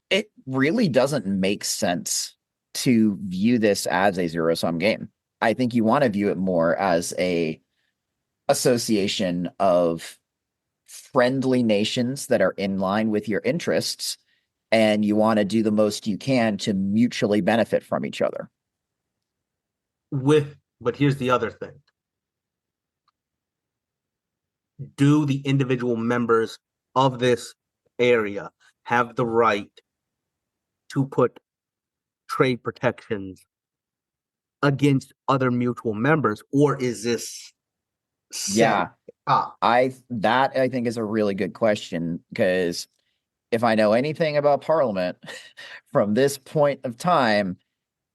it really doesn't make sense to view this as a zero-sum game. I think you want to view it more as a association of friendly nations that are in line with your interests, and you want to do the most you can to mutually benefit from each other. But here's the other thing. Do the individual members of this area have the right to put trade protections against other mutual members, or is this set? I think is a really good question, because if I know anything about Parliament from this point of time,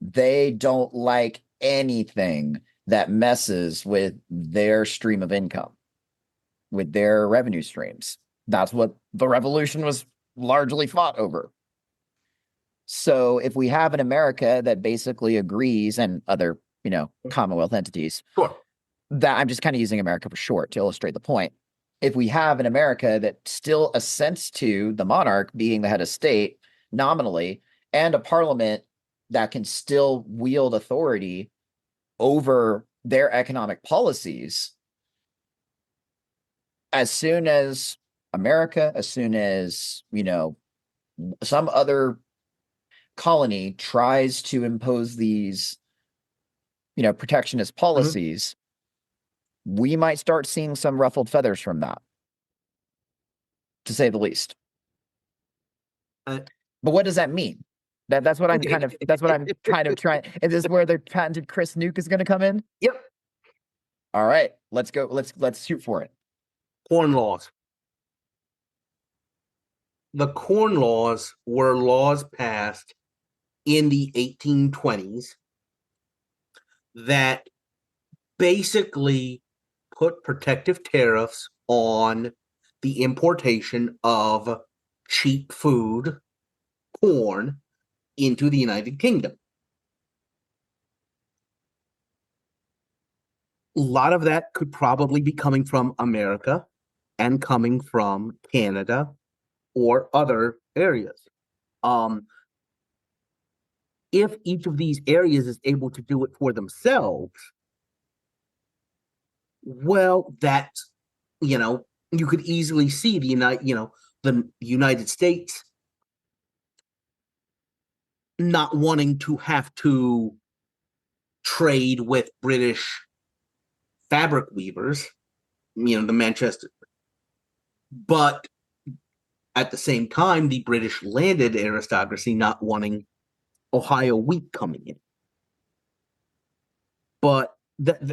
they don't like anything that messes with their stream of income, with their revenue streams. That's what the revolution was largely fought over. So if we have an America that basically agrees, and other, Commonwealth entities, sure, that I'm just kind of using America for short to illustrate the point. If we have an America that still assents to the monarch being the head of state nominally, and a parliament that can still wield authority over their economic policies, as soon as America, as soon as, some other colony tries to impose these, protectionist policies, we might start seeing some ruffled feathers from that, to say the least. But what does that mean? That's what I'm kind of trying. Is this where the patented Chris Nuke is going to come in? Yep. All right, let's go. Let's shoot for it. Corn laws. The Corn Laws were laws passed in the 1820s that basically put protective tariffs on the importation of cheap food, corn, into the United Kingdom. A lot of that could probably be coming from America and coming from Canada or other areas. If each of these areas is able to do it for themselves, well, that's, you could easily see the United States not wanting to have to trade with British fabric weavers, the Manchester. But at the same time, the British landed aristocracy not wanting Ohio wheat coming in. But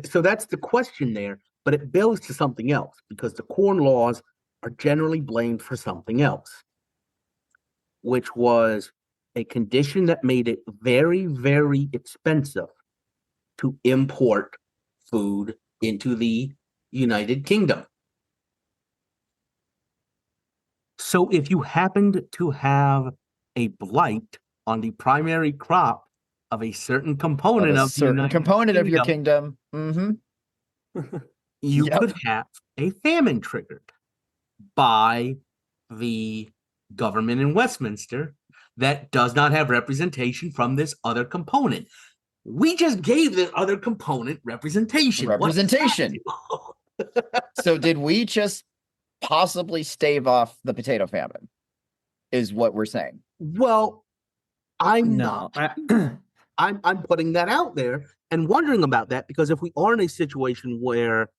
so that's the question there. But it builds to something else because the corn laws are generally blamed for something else, which was a condition that made it very, very expensive to import food into the United Kingdom. So if you happened to have a blight on the primary crop of a certain component of the United of your Kingdom, kingdom, you Yep. could have a famine triggered by the government in Westminster that does not have representation from this other component. We just gave this other component representation. So did we just possibly stave off the potato famine? Is what we're saying. Well, I'm No, not. I'm putting that out there and wondering about that, because if we are in a situation where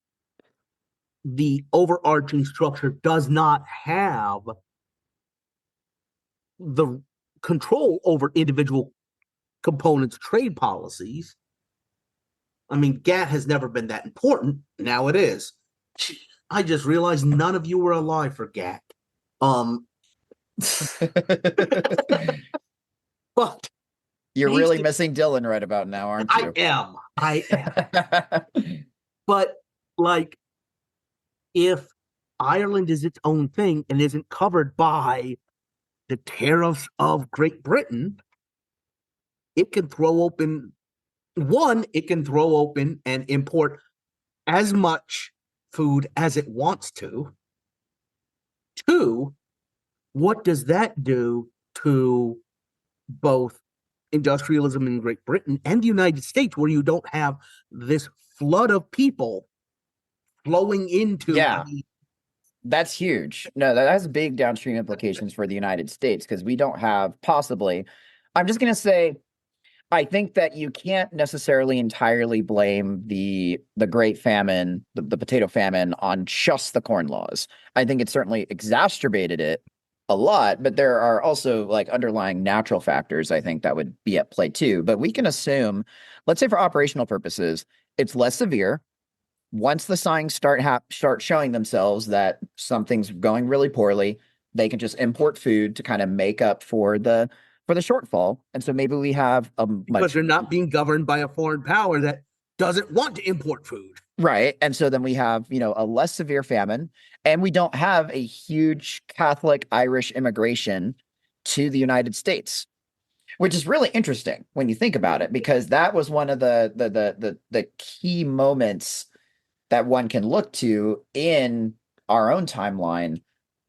the overarching structure does not have the control over individual components' trade policies, I mean, GATT has never been that important. Now it is. I just realized none of you were alive for GATT. But you're really missing Dylan right about now, aren't you? I am. But like, if Ireland is its own thing and isn't covered by the tariffs of Great Britain, it can throw open and import as much food as it wants to. Two, what does that do to both industrialism in Great Britain and the United States, where you don't have this flood of people flowing into? That's huge. No, that has big downstream implications for the United States, because we don't have possibly, I'm just going to say, I think that you can't necessarily entirely blame the Great Famine, the potato famine, on just the corn laws. I think it certainly exacerbated it a lot, but there are also like underlying natural factors, I think, that would be at play too. But we can assume, let's say for operational purposes, it's less severe. Once the signs start showing themselves that something's going really poorly, they can just import food to kind of make up for the shortfall. And so maybe we have because they're not being governed by a foreign power that doesn't want to import food. Right. And so then we have, a less severe famine, and we don't have a huge Catholic Irish immigration to the United States, which is really interesting when you think about it, because that was one of the key moments that one can look to in our own timeline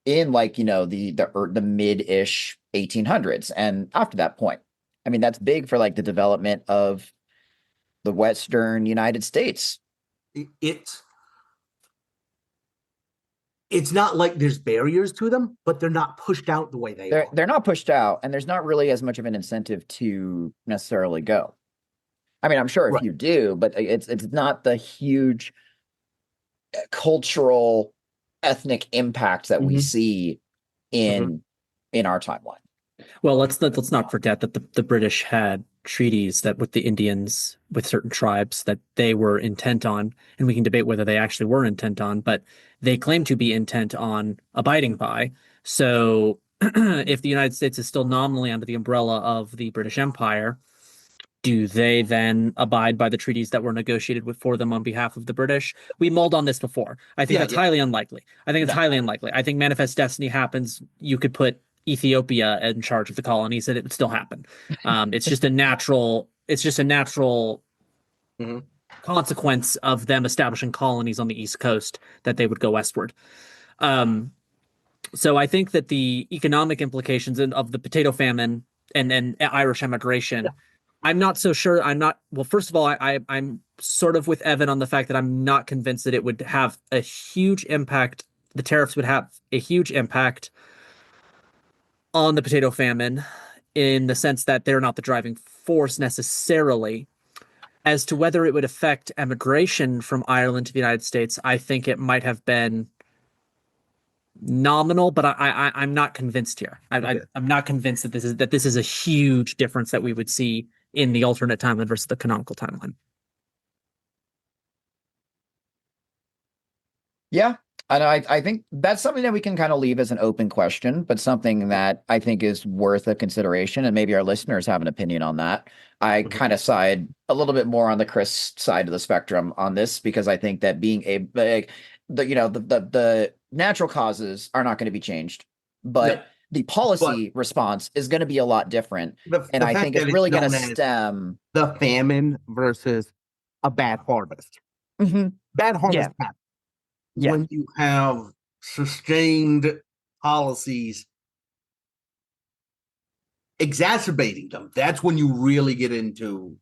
in the mid-ish 1800s and after that point. I mean, that's big for like the development of the Western United States. It's not like there's barriers to them, but they're not pushed out the way they are. They're not pushed out, and there's not really as much of an incentive to necessarily go. I mean, I'm sure if you do, but it's not the huge cultural, ethnic impact that we see in our timeline. Well, let's not forget that the British had treaties that with the Indians, with certain tribes, that they were intent on, and we can debate whether they actually were intent on, but they claim to be intent on abiding by. So if the United States is still nominally under the umbrella of the British Empire, do they then abide by the treaties that were negotiated for them on behalf of the British? We mulled on this before. I think that's highly unlikely. I think it's highly unlikely. I think Manifest Destiny happens. You could put Ethiopia in charge of the colonies and it would still happen. It's just a natural consequence of them establishing colonies on the East Coast that they would go westward. So I think that the economic implications of the potato famine and Irish emigration, I'm not so sure. Well, first of all, I'm sort of with Evan on the fact that I'm not convinced that it would have a huge impact. The tariffs would have a huge impact on the potato famine in the sense that they're not the driving force necessarily. As to whether it would affect emigration from Ireland to the United States, I think it might have been nominal, but I'm not convinced here. I'm not convinced that this is a huge difference that we would see in the alternate timeline versus the canonical timeline. Yeah. And I think that's something that we can kind of leave as an open question, but something that I think is worth a consideration. And maybe our listeners have an opinion on that. I kind of side a little bit more on the Chris side of the spectrum on this, because I think that being the natural causes are not going to be changed, but the policy response is going to be a lot different. And I think it's really going to stem the famine versus a bad harvest. Bad harvest happens. When you have sustained policies exacerbating them, that's when you really get into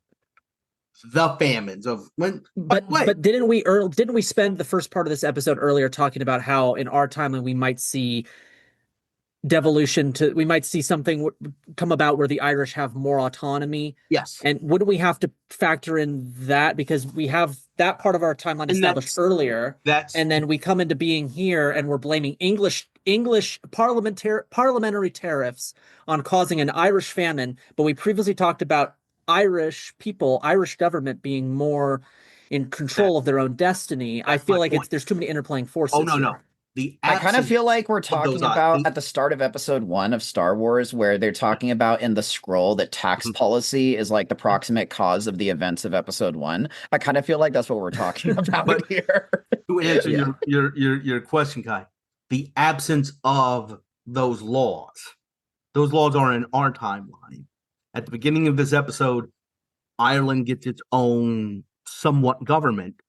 the famines of when. But didn't we spend the first part of this episode earlier talking about how in our timeline we might see devolution we might see something come about where the Irish have more autonomy? Yes. And wouldn't we have to factor in that, because we have that part of our timeline established earlier, and then we come into being here and we're blaming English parliamentary tariffs on causing an Irish famine, but we previously talked about Irish government being more in control of their own destiny. I feel like there's too many interplaying forces. Oh, no, here. no. I kind of feel like we're talking about at the start of episode 1 of Star Wars, where they're talking about in the scroll that tax policy is like the proximate cause of the events of episode 1. I kind of feel like that's what we're talking about here. To answer your question, Kai, the absence of those laws are in our timeline. At the beginning of this episode, Ireland gets its own somewhat government.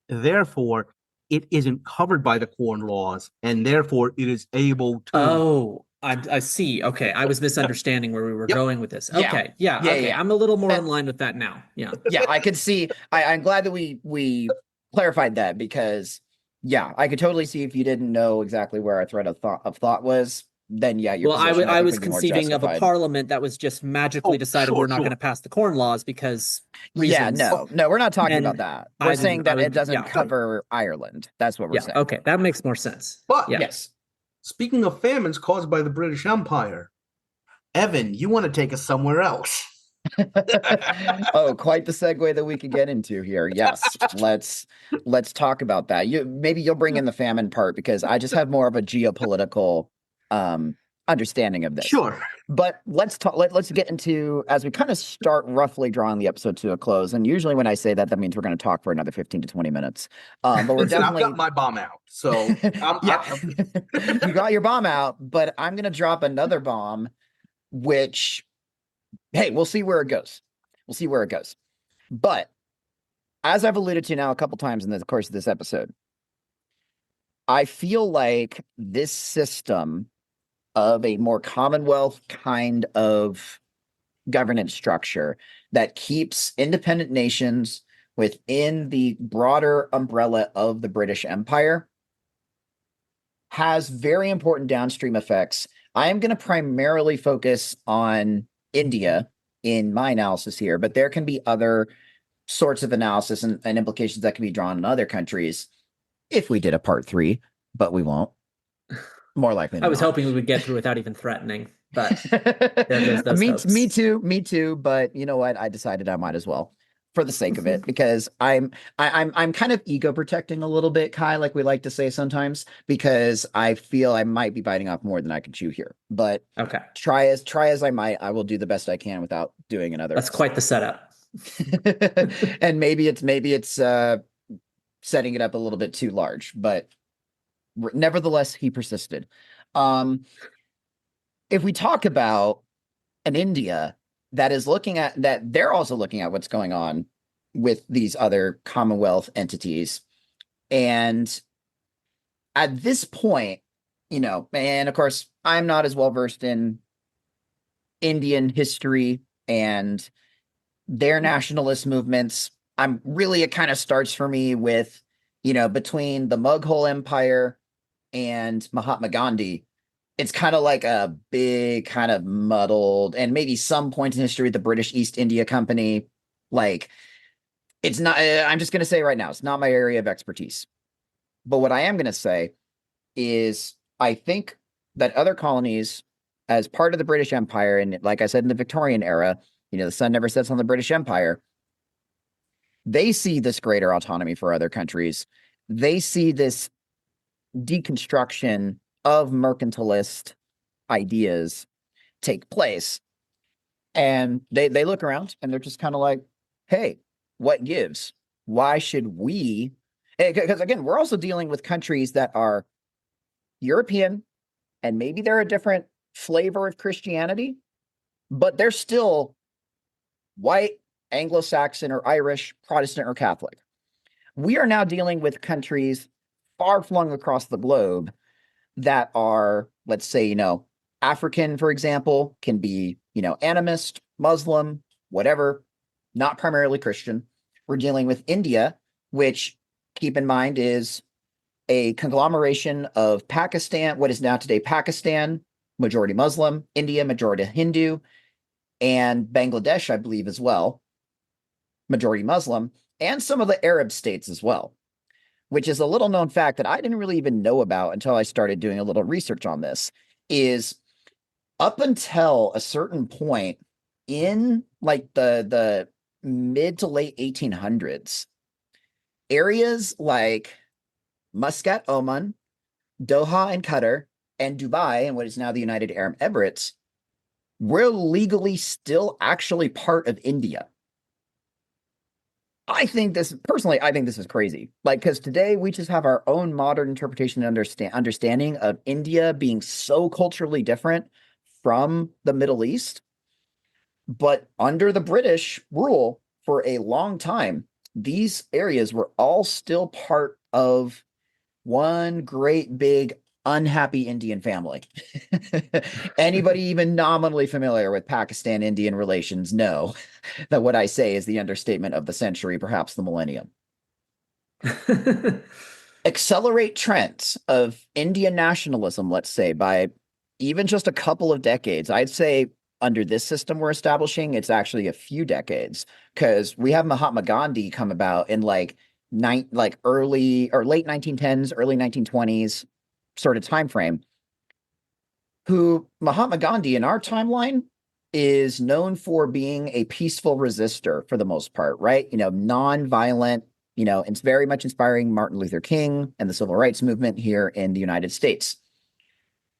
Therefore, it isn't covered by the Corn Laws, and therefore it is able to. Oh, I see. Okay, I was misunderstanding where we were going with this. Okay, okay. I'm a little more in line with that now. Yeah, I could see. I'm glad that we clarified that, because I could totally see if you didn't know exactly where our thread of thought was. Then your I was conceiving of a parliament that was just magically decided we're not going to pass the Corn Laws because reasons. No, we're not talking about that. We're saying that it doesn't cover Ireland. That's what we're saying. Okay, that makes more sense. But yes, speaking of famines caused by the British Empire, Evan, you want to take us somewhere else? Oh, quite the segue that we could get into here. Yes, let's talk about that. Maybe you'll bring in the famine part, because I just have more of a geopolitical understanding of this. Sure. But let's get into, as we kind of start roughly drawing the episode to a close. And usually when I say that, that means we're going to talk for another 15 to 20 minutes. But we're definitely... I've got my bomb out. So you got your bomb out, but I'm going to drop another bomb, which, hey, we'll see where it goes. But as I've alluded to now a couple times in the course of this episode, I feel like this system of a more Commonwealth kind of governance structure that keeps independent nations within the broader umbrella of the British Empire has very important downstream effects. I am going to primarily focus on India in my analysis here, but there can be other sorts of analysis and implications that can be drawn in other countries if we did a part 3, but we won't. More likely. I was hoping we would get through without even threatening, but me too. But you know what? I decided I might as well, for the sake of it, because I'm kind of ego protecting a little bit, Kai, like we like to say sometimes, because I feel I might be biting off more than I can chew here. But okay, try as I might, I will do the best I can without doing another. That's quite the setup. And maybe it's setting it up a little bit too large, but nevertheless, he persisted. If we talk about an India that is looking at that, they're also looking at what's going on with these other Commonwealth entities. And at this point, and of course, I'm not as well versed in Indian history and their nationalist movements. It kind of starts for me with, between the Mughal Empire and Mahatma Gandhi, it's kind of like a big kind of muddled, and maybe some point in history, the British East India Company, like it's not, I'm just going to say right now, it's not my area of expertise. But what I am going to say is I think that other colonies, as part of the British Empire, and like I said, in the Victorian era, the sun never sets on the British Empire. They see this greater autonomy for other countries. They see this deconstruction of mercantilist ideas take place. And they look around and they're just kind of like, hey, what gives? Why should we? Because again, we're also dealing with countries that are European, and maybe they're a different flavor of Christianity, but they're still white, Anglo-Saxon or Irish, Protestant or Catholic. We are now dealing with countries far flung across the globe that are, let's say, African, for example, can be, animist, Muslim, whatever, not primarily Christian. We're dealing with India, which, keep in mind, is a conglomeration of Pakistan, what is now today Pakistan, majority Muslim, India, majority Hindu, and Bangladesh, I believe, as well, majority Muslim, and some of the Arab states as well, which is a little known fact that I didn't really even know about until I started doing a little research on this, is up until a certain point in like the mid to late 1800s, areas like Muscat, Oman, Doha and Qatar, and Dubai, and what is now the United Arab Emirates, were legally still actually part of India. I think this is crazy. Like, because today we just have our own modern interpretation and understanding of India being so culturally different from the Middle East. But under the British rule for a long time, these areas were all still part of one great big unhappy Indian family. Anybody even nominally familiar with Pakistan-Indian relations know that what I say is the understatement of the century, perhaps the millennium. Accelerate trends of Indian nationalism, let's say, by even just a couple of decades. I'd say under this system we're establishing, it's actually a few decades, because we have Mahatma Gandhi come about in early or late 1910s, early 1920s sort of time frame, who Mahatma Gandhi in our timeline is known for being a peaceful resistor for the most part, right? Non-violent, it's very much inspiring Martin Luther King and the civil rights movement here in the United States.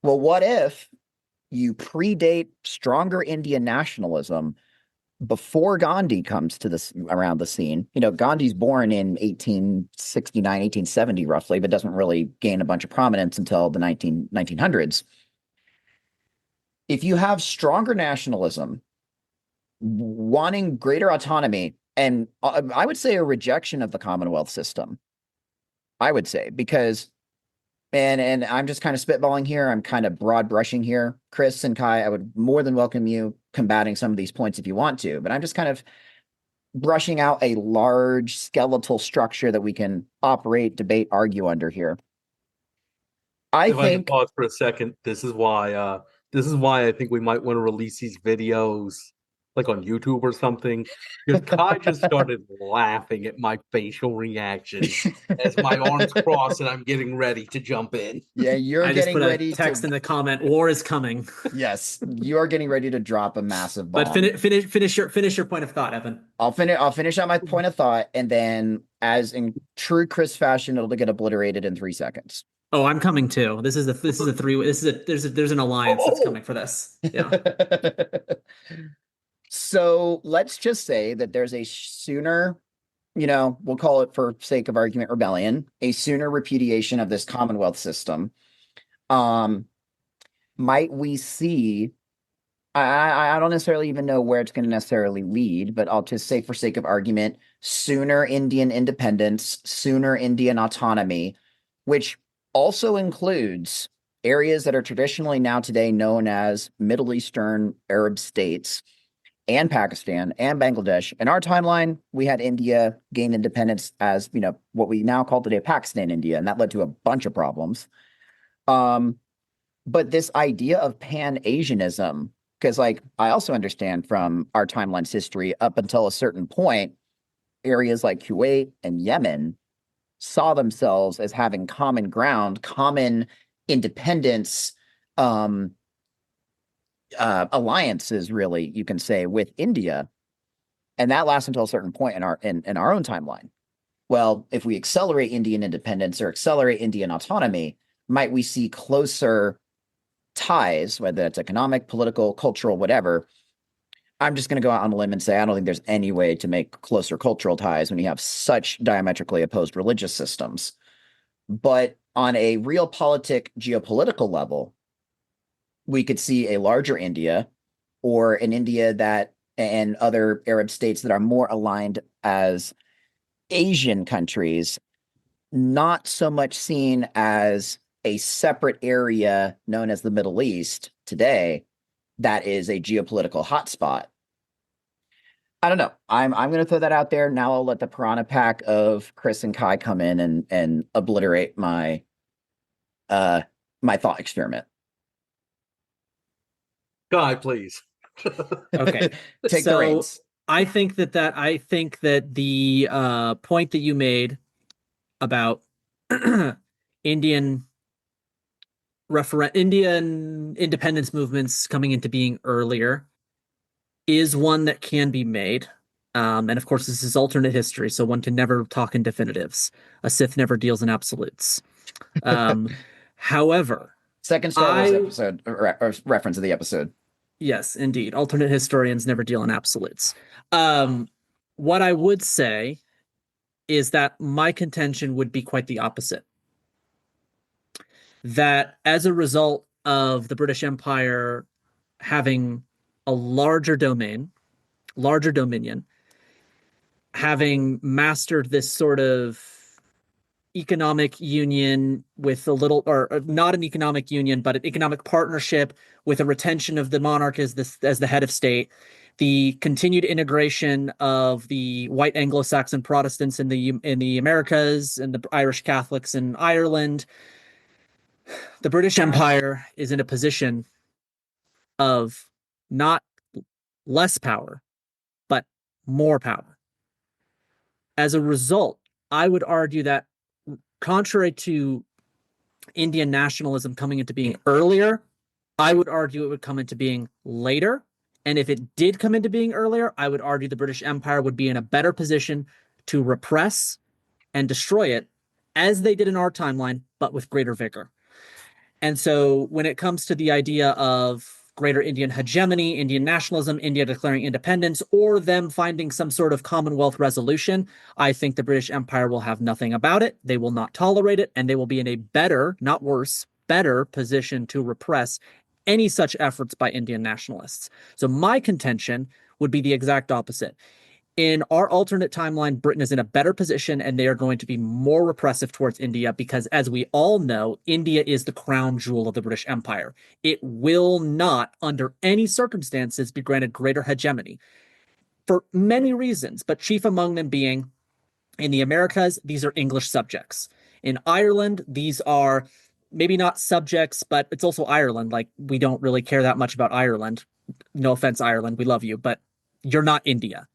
Well, what if you predate stronger Indian nationalism before Gandhi comes to this around the scene? Gandhi's born in 1869, 1870 roughly, but doesn't really gain a bunch of prominence until the 1900s. If you have stronger nationalism, wanting greater autonomy, and I would say a rejection of the Commonwealth system, I would say, because, and I'm just kind of spitballing here, I'm kind of broad brushing here, Chris and Kai, I would more than welcome you combating some of these points if you want to, but I'm just kind of brushing out a large skeletal structure that we can operate, debate, argue under here. I can pause for a second. This is why I think we might want to release these videos like on YouTube or something, because Kai just started laughing at my facial reaction as my arms cross and I'm getting ready to jump in. Yeah, you're getting ready to text in the comment, war is coming. Yes, you are getting ready to drop a massive bomb. But finish your point of thought, Evan. I'll finish out my point of thought, and then, as in true Chris fashion, it'll get obliterated in 3 seconds. Oh, I'm coming too. There's an alliance that's coming for this. Yeah. So let's just say that there's a sooner, we'll call it, for sake of argument, rebellion, a sooner repudiation of this Commonwealth system. Might we see, I don't necessarily even know where it's going to necessarily lead, but I'll just say for sake of argument, sooner Indian independence, sooner Indian autonomy, which also includes areas that are traditionally now today known as Middle Eastern Arab states, and Pakistan and Bangladesh. In our timeline, we had India gain independence as, what we now call today Pakistan, India, and that led to a bunch of problems. But this idea of Pan-Asianism, because I also understand from our timeline's history, up until a certain point, areas like Kuwait and Yemen saw themselves as having common ground, common independence alliances, really, you can say, with India, and that lasts until a certain point in our own timeline. Well, if we accelerate Indian independence or accelerate Indian autonomy, might we see closer ties, whether that's economic, political, cultural, whatever? I'm just going to go out on a limb and say I don't think there's any way to make closer cultural ties when you have such diametrically opposed religious systems. But on a realpolitik geopolitical level, we could see a larger India, or an India that and other Arab states that are more aligned as Asian countries, not so much seen as a separate area known as the Middle East today that is a geopolitical hotspot. I don't know. I'm going to throw that out there. Now I'll let the piranha pack of Chris and Kai come in and obliterate my my thought experiment. Kai, please. Okay. Take the reins. I think that the point that you made about Indian independence movements coming into being earlier is one that can be made. And of course, this is alternate history, so one can never talk in definitives. A Sith never deals in absolutes. However, second Star Wars episode or reference of the episode. Yes, indeed. Alternate historians never deal in absolutes. What I would say is that my contention would be quite the opposite. That as a result of the British Empire having a larger dominion, having mastered this sort of economic union with a little, or not an economic union, but an economic partnership with a retention of the monarch as the head of state, the continued integration of the white Anglo-Saxon Protestants in the Americas and the Irish Catholics in Ireland, the British Empire is in a position of not less power, but more power. As a result, I would argue that contrary to Indian nationalism coming into being earlier, I would argue it would come into being later. And if it did come into being earlier, I would argue the British Empire would be in a better position to repress and destroy it, as they did in our timeline, but with greater vigor. And so when it comes to the idea of greater Indian hegemony, Indian nationalism, India declaring independence, or them finding some sort of Commonwealth resolution, I think the British Empire will have nothing about it. They will not tolerate it, and they will be in a better, not worse, better position to repress any such efforts by Indian nationalists. So my contention would be the exact opposite. In our alternate timeline, Britain is in a better position, and they are going to be more repressive towards India because, as we all know, India is the crown jewel of the British Empire. It will not, under any circumstances, be granted greater hegemony for many reasons, but chief among them being, in the Americas, these are English subjects. In Ireland, these are maybe not subjects, but it's also Ireland. Like, we don't really care that much about Ireland. No offense, Ireland, we love you, but you're not India.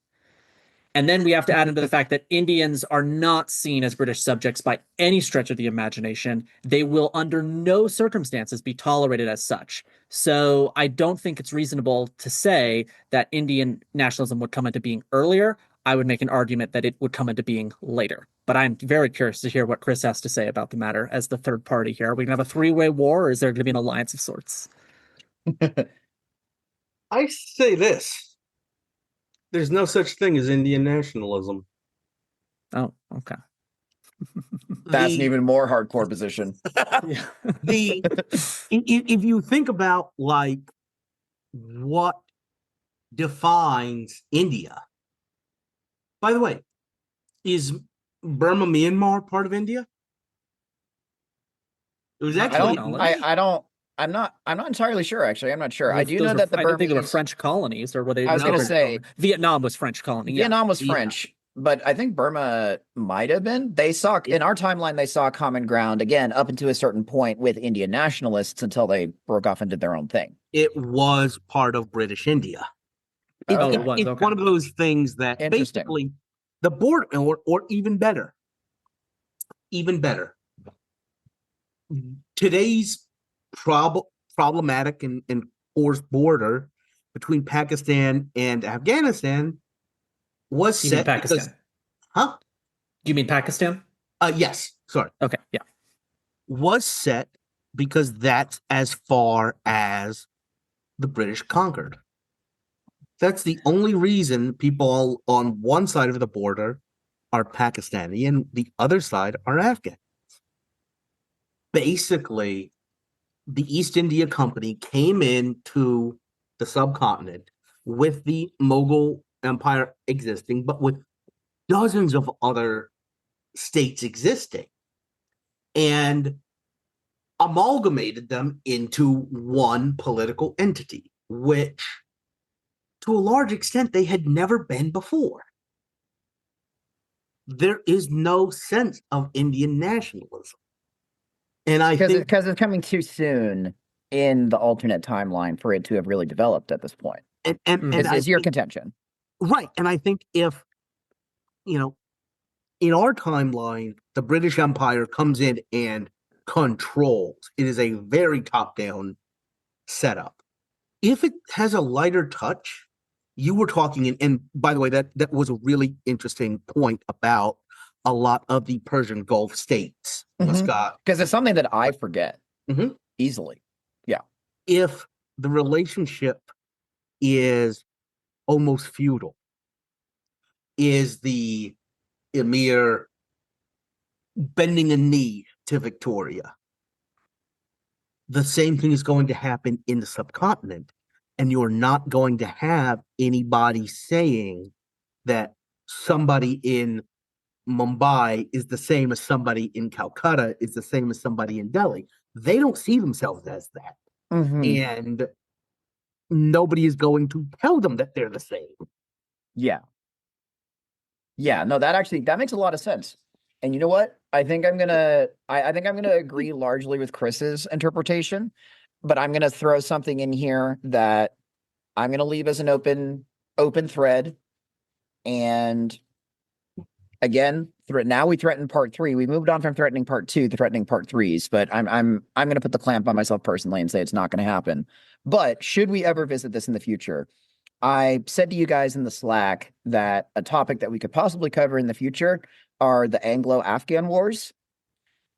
And then we have to add into the fact that Indians are not seen as British subjects by any stretch of the imagination. They will under no circumstances be tolerated as such. So I don't think it's reasonable to say that Indian nationalism would come into being earlier. I would make an argument that it would come into being later. But I'm very curious to hear what Chris has to say about the matter as the third party here. Are we going to have a three-way war, or is there going to be an alliance of sorts? I say this. There's no such thing as Indian nationalism. Oh, okay. That's an even more hardcore position. If you think about like what defines India. By the way, is Burma, Myanmar part of India? It was actually. I'm not entirely sure. Actually, I'm not sure. I do know that I don't think they were French colonies, or were they? I was going to say Vietnam was French colony. Vietnam was French, but I think Burma might have been. They saw in our timeline, they saw common ground again up until a certain point with Indian nationalists until they broke off and did their own thing. It was part of British India. It's one of those things that basically the border, or even better, today's problematic and porous border between Pakistan and Afghanistan was You mean set Pakistan? because, huh? You mean Pakistan? Yes. Sorry. Okay. Yeah. Was set because that's as far as the British conquered. That's the only reason people on one side of the border are Pakistani and the other side are Afghan. Basically, the East India Company came into the subcontinent with the Mughal Empire existing, but with dozens of other states existing, and amalgamated them into one political entity, which to a large extent they had never been before. There is no sense of Indian nationalism. And I think because it's coming too soon in the alternate timeline for it to have really developed at this point. and Is your contention. Right. And I think if, in our timeline, the British Empire comes in and controls, it is a very top-down setup. If it has a lighter touch, you were talking, and by the way, that was a really interesting point about a lot of the Persian Gulf states, Scott. Because it's something that I forget easily. Yeah. If the relationship is almost feudal, is the emir bending a knee to Victoria, the same thing is going to happen in the subcontinent. And you're not going to have anybody saying that somebody in Mumbai is the same as somebody in Calcutta, is the same as somebody in Delhi. They don't see themselves as that. And nobody is going to tell them that they're the same. Yeah. Yeah, no, that makes a lot of sense. And you know what? I think I'm gonna agree largely with Chris's interpretation, but I'm gonna throw something in here that I'm gonna leave as an open thread. And again, now we threaten part 3. We moved on from threatening part 2 to threatening part 3s, but I'm gonna put the clamp on myself personally and say it's not gonna happen. But should we ever visit this in the future, I said to you guys in the Slack that a topic that we could possibly cover in the future are the Anglo-Afghan Wars.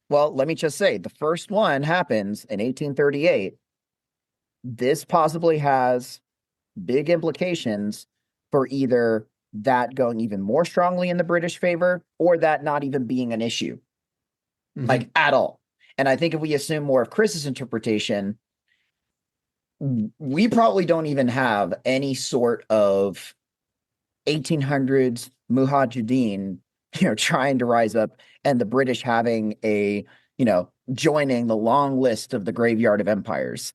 Well, let me just say, the first one happens in 1838. This possibly has big implications for either that going even more strongly in the British favor or that not even being an issue, like at all. And I think if we assume more of Chris's interpretation, we probably don't even have any sort of 1800s mujahideen, trying to rise up, and the British having a, joining the long list of the graveyard of empires.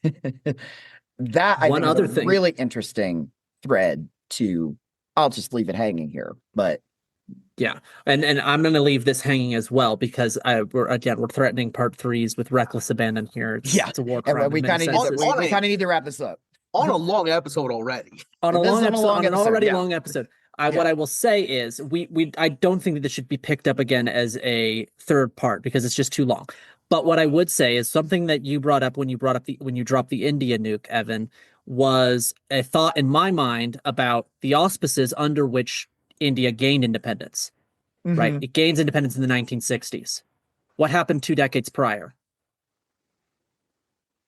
That I think is a really interesting thread to. I'll just leave it hanging here, but. Yeah, and I'm going to leave this hanging as well because we're threatening part 3s with reckless abandon here. It's a war crime. And we kind of need to wrap this up on a long episode already. On an already long episode. What I will say is I don't think that this should be picked up again as a third part because it's just too long. But what I would say is something that you brought up when you dropped the India nuke, Evan, was a thought in my mind about the auspices under which India gained independence, right? It gains independence in the 1960s. What happened 2 decades prior?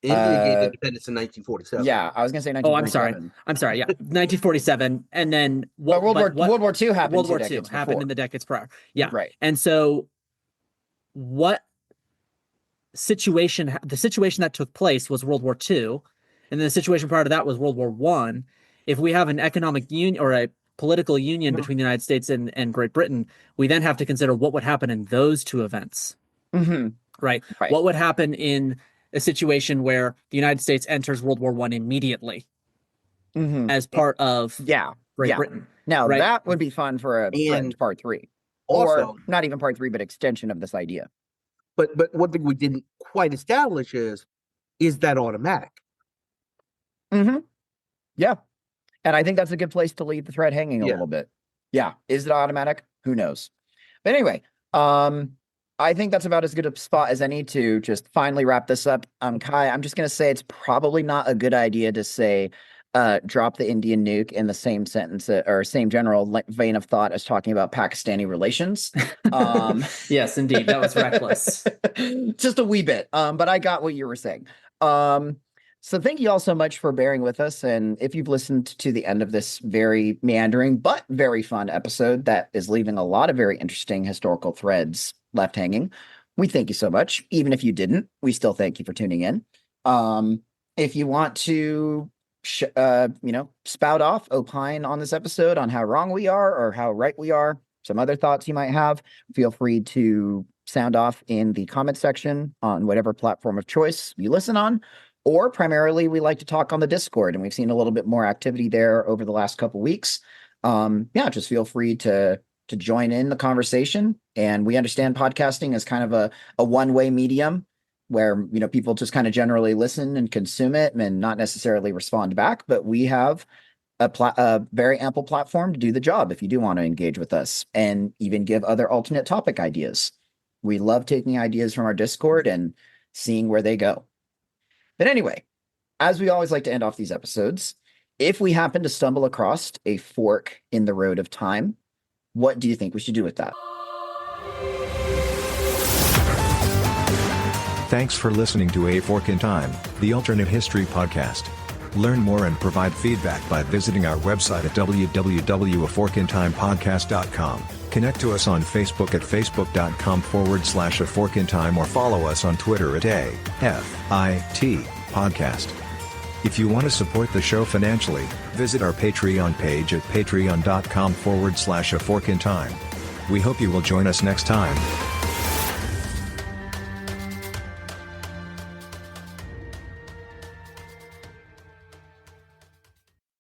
India gained independence in 1947. Yeah, I was going to say 1947. I'm sorry. Yeah, 1947, and then World War II happened. World War II happened in the decades prior. Yeah, right. And so, what situation? The situation that took place was World War II, and then the situation prior to that was World War I. If we have an economic union or a political union between the United States and Great Britain, we then have to consider what would happen in those two events. Right? What would happen in a situation where the United States enters World War I immediately as part of Great Britain? Now, that would be fun for a part 3. Also, or not even part 3, but extension of this idea. But one thing we didn't quite establish is that automatic? Yeah. And I think that's a good place to leave the thread hanging a little bit. Yeah. Is it automatic? Who knows? But anyway, I think that's about as good a spot as any to just finally wrap this up. Kai, I'm just going to say it's probably not a good idea to say drop the Indian nuke in the same sentence or same general vein of thought as talking about Pakistani relations. Yes, indeed. That was reckless. Just a wee bit. But I got what you were saying. So thank you all so much for bearing with us. And if you've listened to the end of this very meandering but very fun episode that is leaving a lot of very interesting historical threads left hanging, we thank you so much. Even if you didn't, we still thank you for tuning in. If you want to spout off, opine on this episode on how wrong we are or how right we are, some other thoughts you might have, feel free to sound off in the comment section on whatever platform of choice you listen on. Or primarily, we like to talk on the Discord, and we've seen a little bit more activity there over the last couple weeks. Just feel free to join in the conversation. And we understand podcasting is kind of a one-way medium where people just kind of generally listen and consume it and not necessarily respond back. But we have a very ample platform to do the job if you do want to engage with us and even give other alternate topic ideas. We love taking ideas from our Discord and seeing where they go. But anyway, as we always like to end off these episodes, if we happen to stumble across a fork in the road of time, what do you think we should do with that? Thanks for listening to A Fork in Time, the alternate history podcast. Learn more and provide feedback by visiting our website at www.aforkintimepodcast.com. Connect to us on Facebook at facebook.com/aforkintime or follow us on Twitter at AFIT Podcast. If you want to support the show financially, visit our Patreon page at patreon.com/aforkintime. We hope you will join us next time.